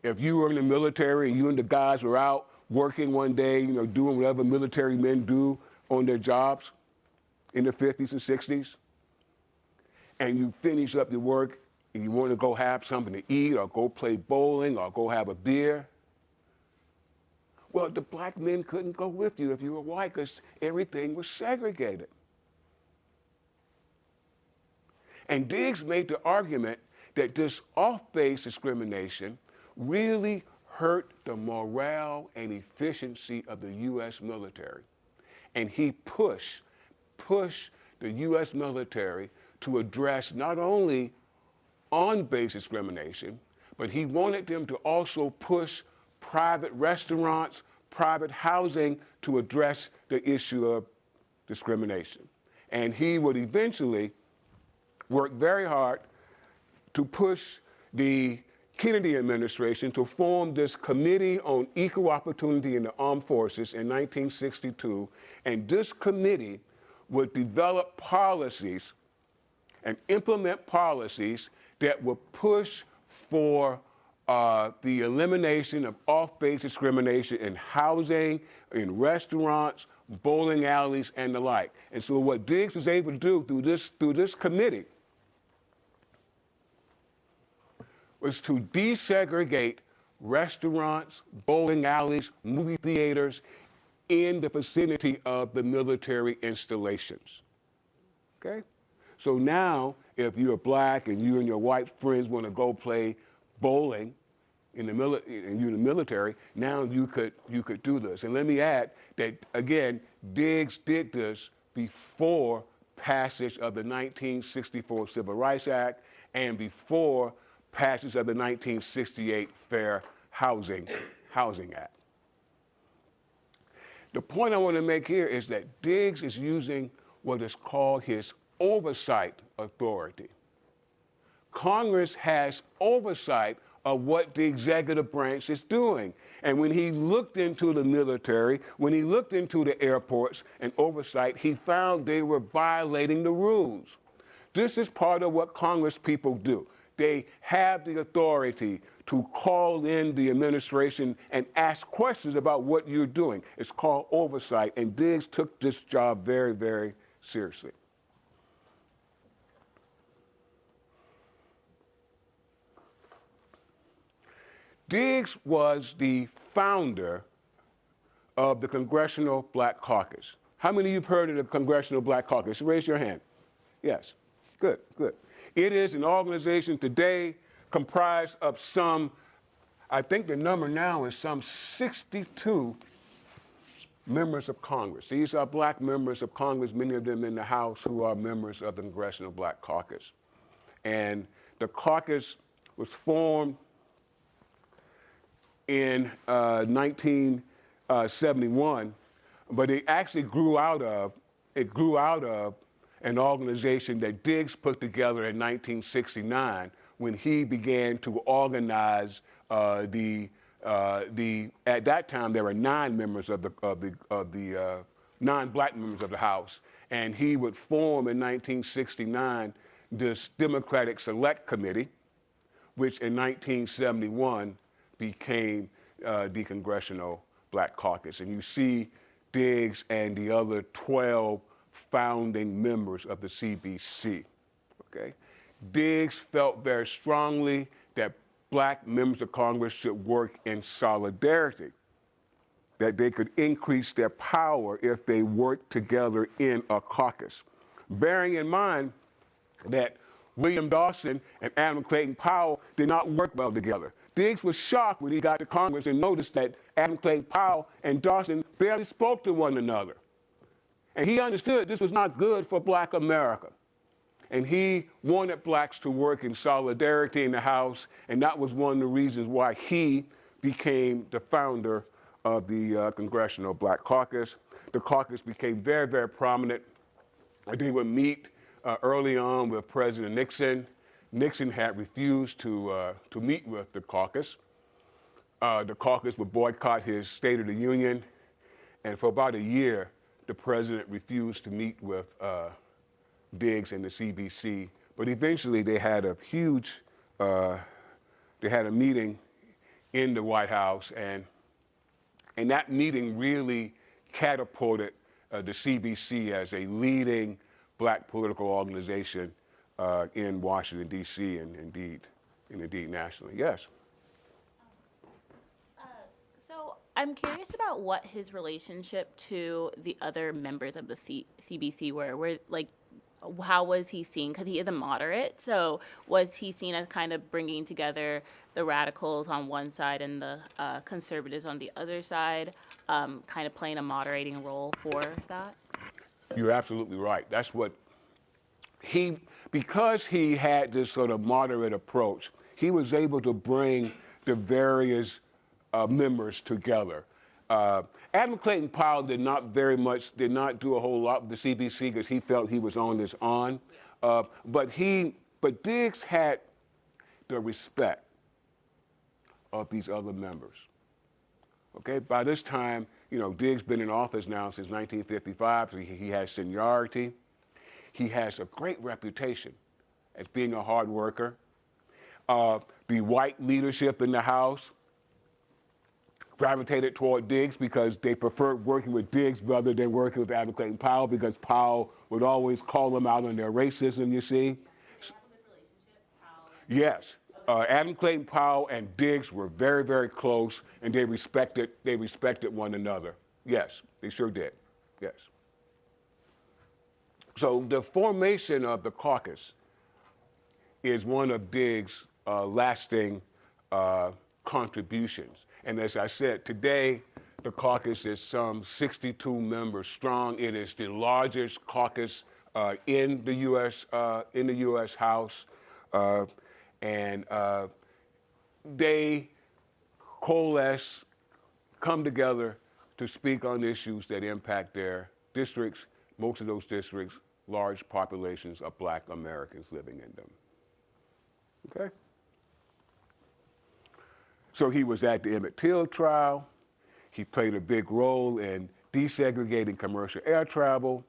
If you were in the military and you and the guys were out working one day, you know, doing whatever military men do on their jobs in the 50s and 60s, and you finish up your work and you want to go have something to eat or go play bowling or go have a beer, well, the black men couldn't go with you if you were white because everything was segregated. And Diggs made the argument that this off-base discrimination really hurt the morale and efficiency of the U.S. military. And he pushed the U.S. military to address not only on-base discrimination, but he wanted them to also push private restaurants, private housing to address the issue of discrimination. And he would eventually work very hard to push the Kennedy administration to form this Committee on Equal Opportunity in the Armed Forces in 1962. And this committee would develop policies and implement policies that would push for the elimination of off-base discrimination in housing, in restaurants, bowling alleys, and the like. And so what Diggs was able to do through this committee was to desegregate restaurants, bowling alleys, movie theaters in the vicinity of the military installations, okay? So now, if you're black and you and your white friends want to go play bowling and you're in the military, now you could do this. And let me add that, again, Diggs did this before passage of the 1964 Civil Rights Act and before passage of the 1968 Fair Housing Act. The point I want to make here is that Diggs is using what is called his oversight authority. Congress has oversight of what the executive branch is doing. And when he looked into the military, when he looked into the airports and oversight, he found they were violating the rules. This is part of what Congress people do. They have the authority to call in the administration and ask questions about what you're doing. It's called oversight, and Diggs took this job very, very seriously. Diggs was the founder of the Congressional Black Caucus. How many of you have heard of the Congressional Black Caucus? Raise your hand. Yes. Good, good. It is an organization today comprised of some, I think the number now is some 62 members of Congress. These are black members of Congress, many of them in the House, who are members of the Congressional Black Caucus. And the caucus was formed in 1971, but it actually grew out of an organization that Diggs put together in 1969 when he began to organize at that time there were 9 members of the 9 black members of the House, and he would form in 1969 this Democratic Select Committee, which in 1971 became the Congressional Black Caucus. And you see Diggs and the other 12 founding members of the CBC, okay? Diggs felt very strongly that black members of Congress should work in solidarity, that they could increase their power if they worked together in a caucus. Bearing in mind that William Dawson and Adam Clayton Powell did not work well together. Diggs was shocked when he got to Congress and noticed that Adam Clayton Powell and Dawson barely spoke to one another. And he understood this was not good for black America. And he wanted blacks to work in solidarity in the House, and that was one of the reasons why he became the founder of the Congressional Black Caucus. The caucus became very, very prominent. They would meet early on with President Nixon. Nixon had refused to meet with the caucus. The caucus would boycott his State of the Union, and for about a year, the president refused to meet with Diggs and the CBC. But eventually, they had a huge, they had a meeting in the White House, and that meeting really catapulted the CBC as a leading black political organization in Washington, D.C., and indeed nationally. Yes? So I'm curious about what his relationship to the other members of the CBC were. Like, how was he seen? Because he is a moderate, so was he seen as kind of bringing together the radicals on one side and the conservatives on the other side, kind of playing a moderating role for that? You're absolutely right. That's what because he had this sort of moderate approach, he was able to bring the various members together. Adam Clayton Powell did not do a whole lot with the CBC because he felt he was on his own. But Diggs had the respect of these other members. Okay, by this time, Diggs been in office now since 1955, so he has seniority. He has a great reputation as being a hard worker. The white leadership in the House gravitated toward Diggs because they preferred working with Diggs rather than working with Adam Clayton Powell, because Powell would always call them out on their racism, you see. Yes. Adam Clayton Powell and Diggs were very, very close, and they respected one another. Yes, they sure did. Yes. So the formation of the caucus is one of Diggs' lasting contributions. And as I said, today the caucus is some 62 members strong. It is the largest caucus in the U.S. House, and they coalesce, come together to speak on issues that impact their districts. Most of those districts, large populations of black Americans living in them. Okay? So he was at the Emmett Till trial. He played a big role in desegregating commercial air travel.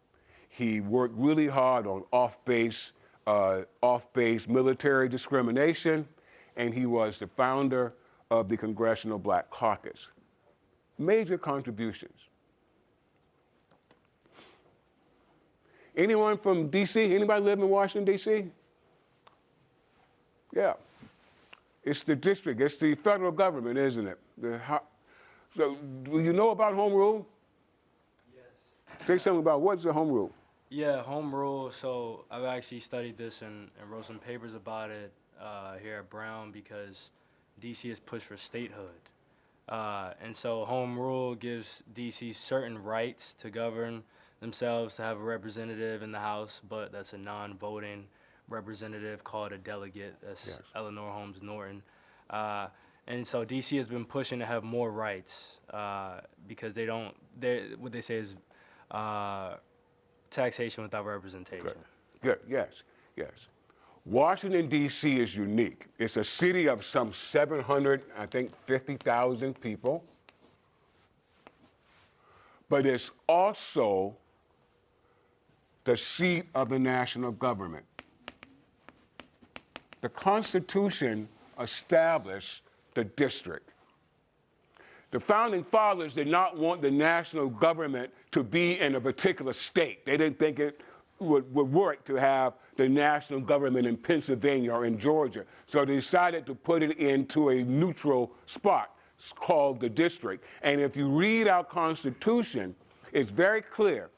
He worked really hard on off-base off-base military discrimination, and he was the founder of the Congressional Black Caucus. Major contributions. Anyone from D.C.? Anybody live in Washington, D.C.? Yeah. It's the district. It's the federal government, isn't it? So, do you know about home rule? Yes. Say something about what's the home rule? Yeah, home rule. So I've actually studied this and wrote some papers about it here at Brown because D.C. has pushed for statehood. And so home rule gives D.C. certain rights to govern themselves, to have a representative in the House, but that's a non-voting representative called a delegate. That's yes. Eleanor Holmes Norton. And so D.C. has been pushing to have more rights because what they say is taxation without representation. Good. Yes. Washington, D.C. is unique. It's a city of some 50,000 people. But it's also the seat of the national government. The Constitution established the district. The founding fathers did not want the national government to be in a particular state. They didn't think it would work to have the national government in Pennsylvania or in Georgia. So they decided to put it into a neutral spot. It's called the district. And if you read our Constitution, it's very clear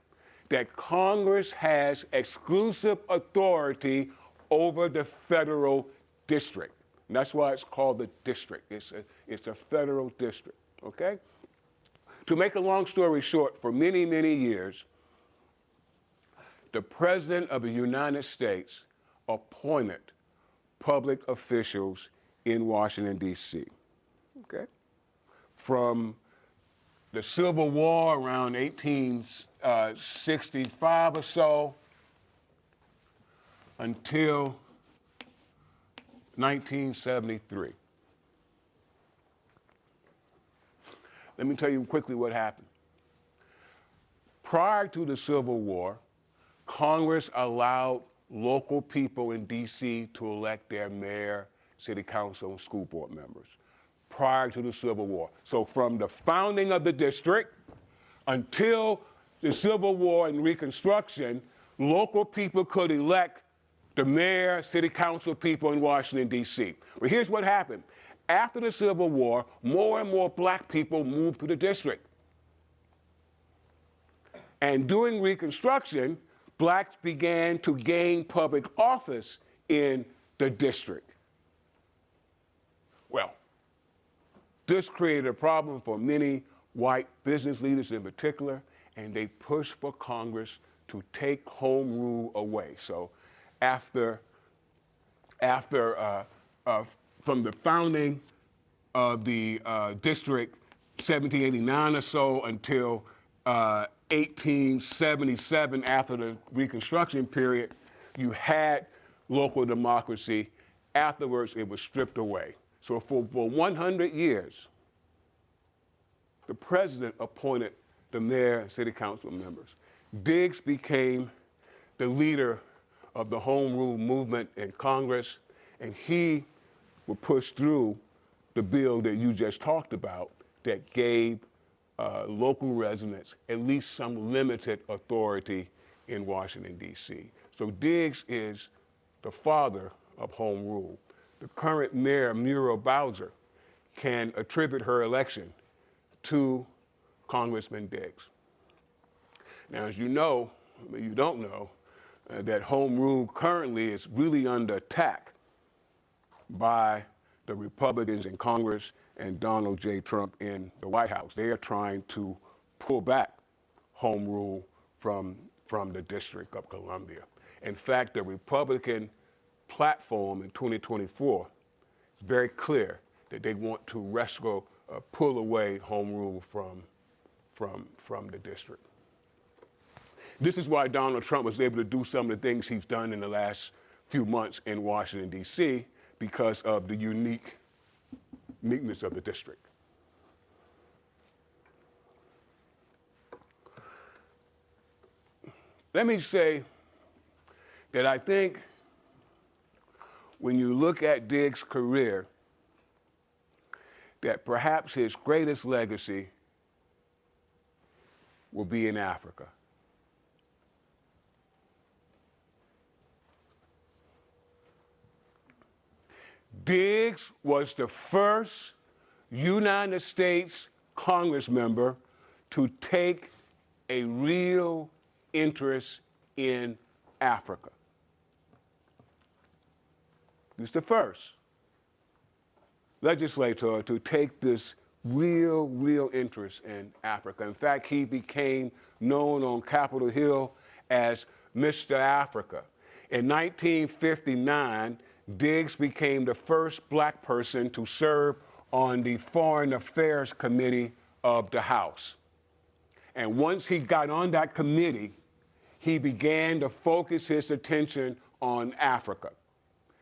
that Congress has exclusive authority over the federal district. And that's why it's called the district. It's a federal district, okay? To make a long story short, for many, many years, the President of the United States appointed public officials in Washington, D.C., okay? From the Civil War around 1865 or so until 1973. Let me tell you quickly what happened. Prior to the Civil War, Congress allowed local people in D.C. to elect their mayor, city council, and school board members prior to the Civil War. So from the founding of the district until the Civil War and Reconstruction, local people could elect the mayor, city council people in Washington, D.C. Well, here's what happened. After the Civil War, more and more black people moved to the district. And during Reconstruction, blacks began to gain public office in the district. Well, this created a problem for many white business leaders in particular, and they pushed for Congress to take home rule away. So after from the founding of the district, 1789 or so, until 1877, after the Reconstruction period, you had local democracy. Afterwards, it was stripped away. So for 100 years, the president appointed the mayor and city council members. Diggs became the leader of the home rule movement in Congress, and he would push through the bill that you just talked about that gave local residents at least some limited authority in Washington, D.C. So Diggs is the father of home rule. The current mayor, Muriel Bowser, can attribute her election to Congressman Diggs. Now, as you know, you don't know, that home rule currently is really under attack by the Republicans in Congress and Donald J. Trump in the White House. They are trying to pull back home rule from the District of Columbia. In fact, the Republican platform in 2024 is very clear that they want to pull away home rule from the district. This is why Donald Trump was able to do some of the things he's done in the last few months in Washington, D.C., because of the uniqueness of the district. Let me say that I think when you look at Diggs' career, that perhaps his greatest legacy will be in Africa. Diggs was the first United States Congress member to take a real interest in Africa. He was the first legislator to take this real interest in Africa. In fact, he became known on Capitol Hill as Mr. Africa. In 1959, Diggs became the first black person to serve on the Foreign Affairs Committee of the House. And once he got on that committee, he began to focus his attention on Africa.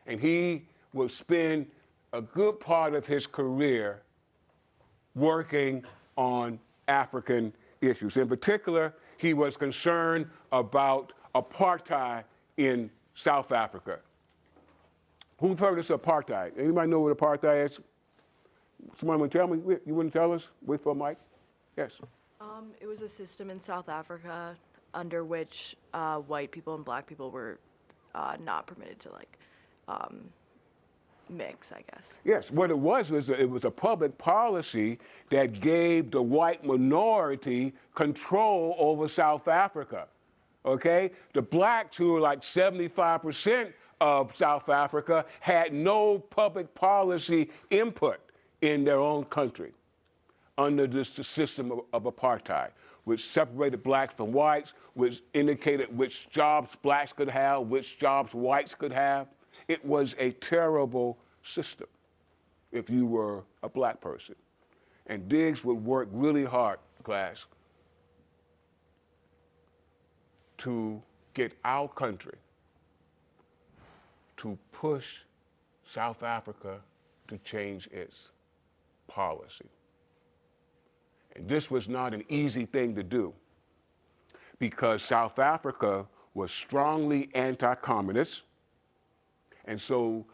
And he would spend a good part of his career working on African issues. In particular, he was concerned about apartheid in South Africa. Who's heard of apartheid? Anybody know what apartheid is? Someone want to tell me? You want to tell us? Wait for a mic. Yes. It was a system in South Africa under which white people and black people were not permitted to mix, I guess. Yes, what it was it was a public policy that gave the white minority control over South Africa, okay? The blacks, who were like 75% of South Africa, had no public policy input in their own country under this system of apartheid, which separated blacks from whites, which indicated which jobs blacks could have, which jobs whites could have. It was a terrible system if you were a black person. And Diggs would work really hard, class, to get our country to push South Africa to change its policy. And this was not an easy thing to do because South Africa was strongly anti-communist. And so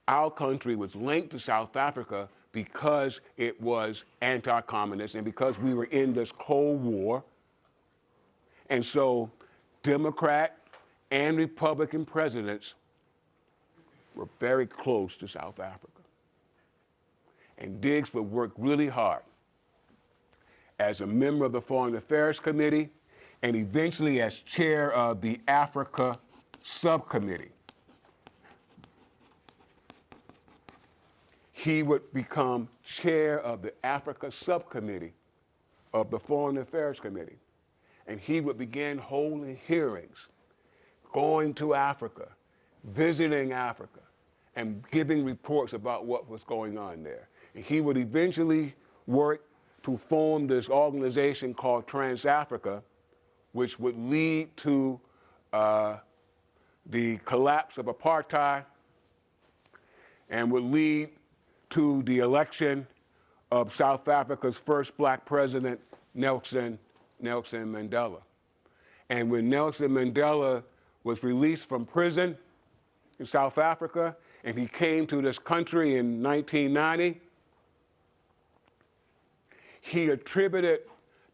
our country was linked to South Africa because it was anti-communist and because we were in this Cold War. And so Democrat and Republican presidents were very close to South Africa. And Diggs would work really hard as a member of the Foreign Affairs Committee and eventually as chair of the Africa Subcommittee. He would become chair of the Africa Subcommittee of the Foreign Affairs Committee. And he would begin holding hearings, going to Africa, visiting Africa, and giving reports about what was going on there. And he would eventually work to form this organization called Trans-Africa, which would lead to the collapse of apartheid and would lead to the election of South Africa's first black president, Nelson Mandela. And when Nelson Mandela was released from prison in South Africa, and he came to this country in 1990, he attributed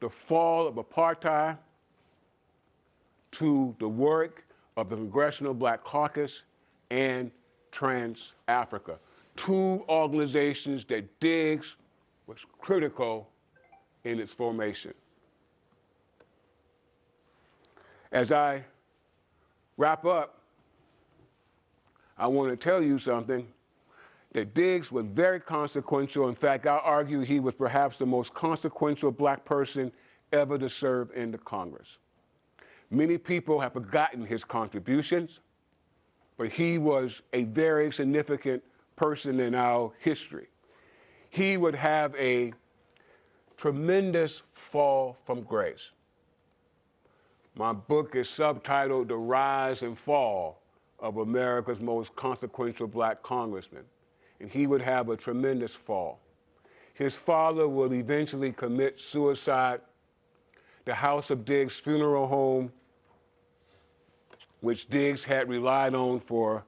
the fall of apartheid to the work of the Congressional Black Caucus and Trans-Africa, two organizations that Diggs was critical in its formation. As I wrap up, I want to tell you something, that Diggs was very consequential. In fact, I argue he was perhaps the most consequential black person ever to serve in the Congress. Many people have forgotten his contributions, but he was a very significant person in our history. He would have a tremendous fall from grace. My book is subtitled The Rise and Fall of America's Most Consequential Black Congressman. And he would have a tremendous fall. His father would eventually commit suicide. The House of Diggs Funeral Home, which Diggs had relied on for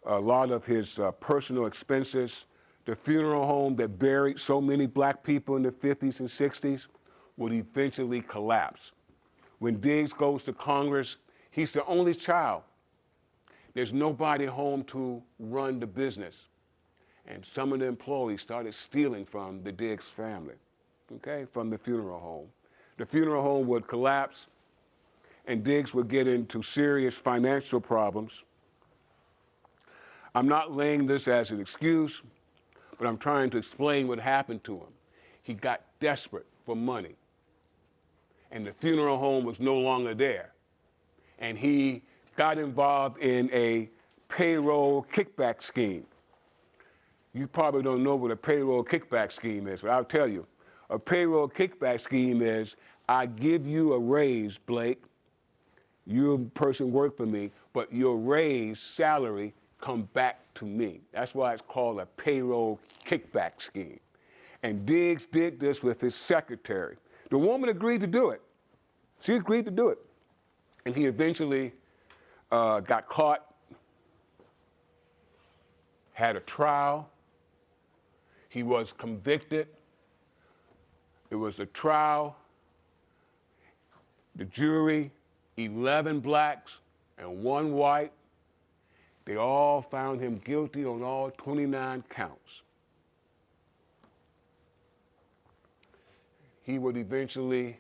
a lot of his personal expenses. The funeral home that buried so many black people in the 50s and 60s would eventually collapse. When Diggs goes to Congress, he's the only child. There's nobody home to run the business. And some of the employees started stealing from the Diggs family, okay, from the funeral home. The funeral home would collapse, and Diggs would get into serious financial problems. I'm not laying this as an excuse, but I'm trying to explain what happened to him. He got desperate for money, and the funeral home was no longer there. And he got involved in a payroll kickback scheme. You probably don't know what a payroll kickback scheme is, but I'll tell you. A payroll kickback scheme is, I give you a raise, Blake. You a person work for me, but your raise salary come back to me. That's why it's called a payroll kickback scheme. And Diggs did this with his secretary. The woman agreed to do it. She agreed to do it. And he eventually got caught, had a trial. He was convicted. It was a trial. The jury, 11 blacks and 1 white, they all found him guilty on all 29 counts. He would eventually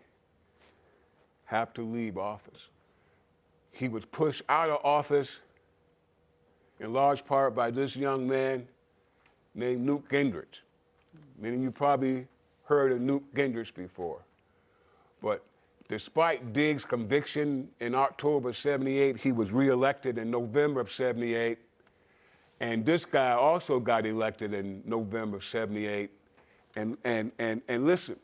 have to leave office. He was pushed out of office in large part by this young man named Newt Gingrich. Many of you probably heard of Newt Gingrich before. But despite Diggs' conviction in October of '78, he was reelected in November of '78. And this guy also got elected in November of '78. And listen,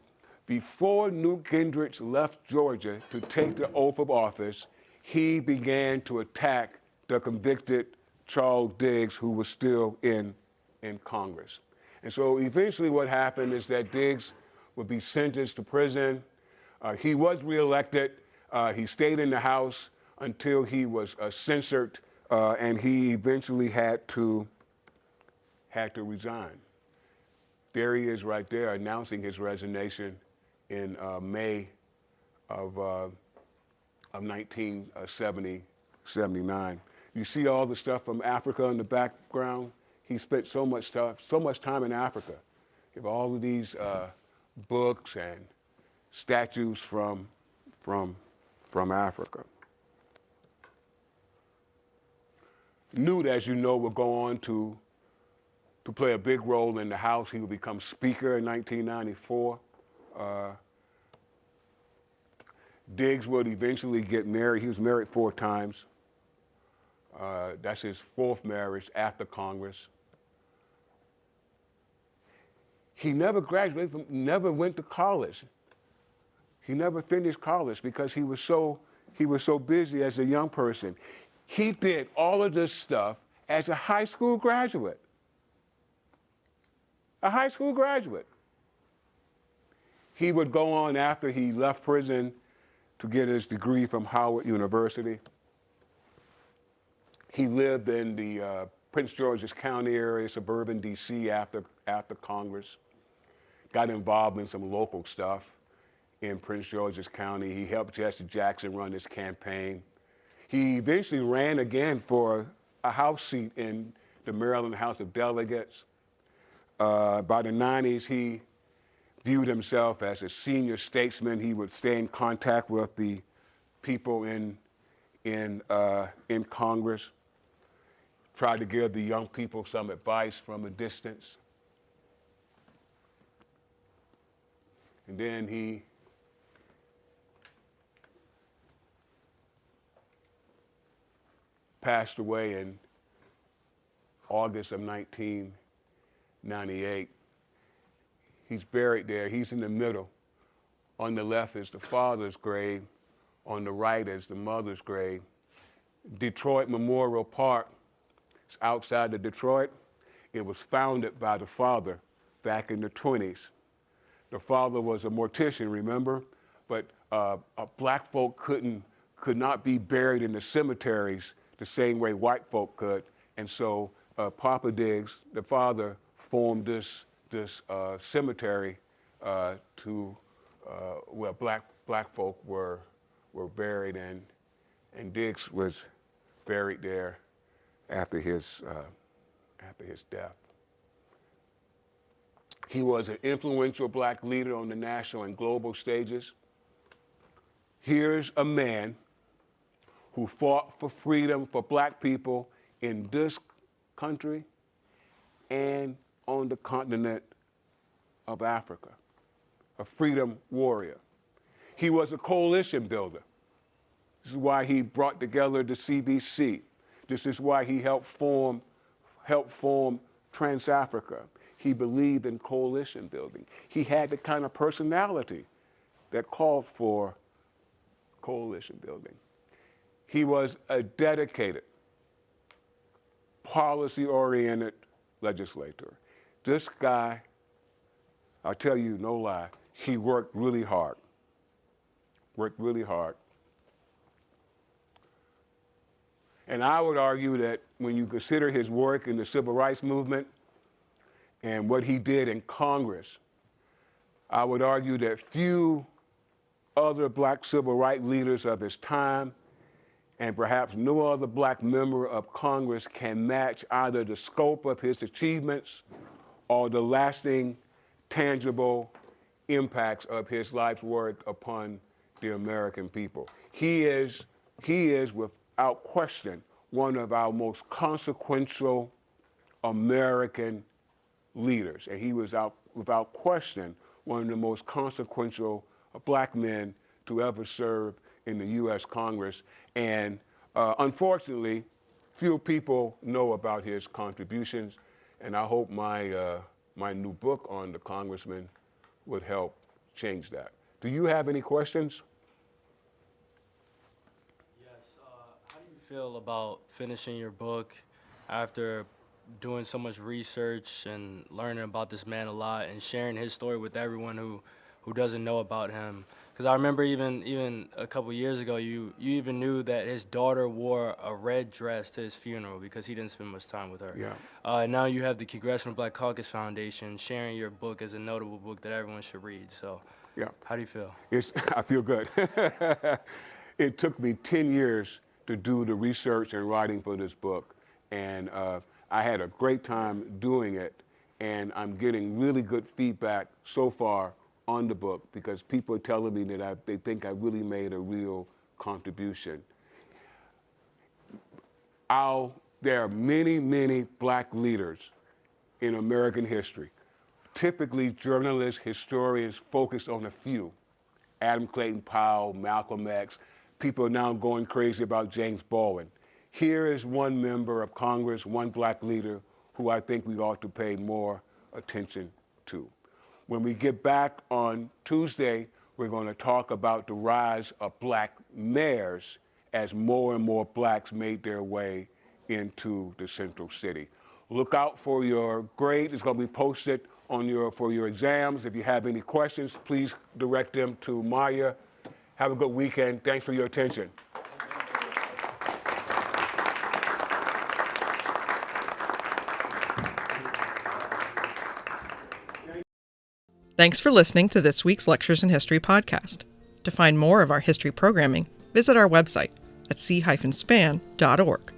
before Newt Gingrich left Georgia to take the oath of office, he began to attack the convicted Charles Diggs, who was still in Congress. And so eventually what happened is that Diggs would be sentenced to prison. He was reelected. He stayed in the House until he was censored, and he eventually had to resign. There he is right there announcing his resignation in May of 1979. You see all the stuff from Africa in the background? He spent so much time in Africa. You have all of these books and statues from Africa. Newt, as you know, will go on to play a big role in the House. He would become Speaker in 1994. Diggs would eventually get married. He was married 4 times. That's his 4th marriage after Congress. He never graduated, never went to college. He never finished college because he was so busy as a young person. He did all of this stuff as a high school graduate. A high school graduate. He would go on after he left prison to get his degree from Howard University. He lived in the Prince George's County area, suburban DC after Congress. Got involved in some local stuff in Prince George's County. He helped Jesse Jackson run his campaign. He eventually ran again for a House seat in the Maryland House of Delegates. By the 90s, he viewed himself as a senior statesman. He would stay in contact with the people in Congress, tried to give the young people some advice from a distance. And then he passed away in August of 1998. He's buried there. He's in the middle. On the left is the father's grave. On the right is the mother's grave. Detroit Memorial Park is outside of Detroit. It was founded by the father back in the 20s. The father was a mortician, remember? But black folk could not be buried in the cemeteries the same way white folk could. And so Papa Diggs, the father, formed this cemetery where black folk were buried, and Diggs was buried there after his death. He was an influential black leader on the national and global stages. Here's a man who fought for freedom for black people in this country and on the continent of Africa, a freedom warrior. He was a coalition builder. This is why he brought together the CBC. This is why he helped form Trans-Africa. He believed in coalition building. He had the kind of personality that called for coalition building. He was a dedicated, policy-oriented legislator. This guy, I'll tell you, no lie, he worked really hard. And I would argue that when you consider his work in the civil rights movement and what he did in Congress, I would argue that few other black civil rights leaders of his time, and perhaps no other black member of Congress, can match either the scope of his achievements or the lasting, tangible impacts of his life's work upon the American people. He is without question one of our most consequential American leaders, and he was without question one of the most consequential black men to ever serve in the U.S. Congress. And unfortunately, few people know about his contributions, and I hope my new book on the congressman would help change that. Do you have any questions? Yes. How do you feel about finishing your book after doing so much research and learning about this man a lot and sharing his story with everyone who doesn't know about him? Because I remember even a couple years ago, you even knew that his daughter wore a red dress to his funeral because he didn't spend much time with her. Yeah. Now you have the Congressional Black Caucus Foundation sharing your book as a notable book that everyone should read. So Yeah. How do you feel? I feel good. It took me 10 years to do the research and writing for this book. And I had a great time doing it. And I'm getting really good feedback so far on the book because people are telling me that they think I really made a real contribution. There are many, many black leaders in American history. Typically, journalists, historians focus on a few. Adam Clayton Powell, Malcolm X. People are now going crazy about James Baldwin. Here is one member of Congress, one black leader, who I think we ought to pay more attention to. When we get back on Tuesday, we're going to talk about the rise of black mayors as more and more blacks made their way into the central city. Look out for your grade. It's going to be posted on for your exams. If you have any questions, please direct them to Maya. Have a good weekend. Thanks for your attention. Thanks for listening to this week's Lectures in History podcast. To find more of our history programming, visit our website at c-span.org.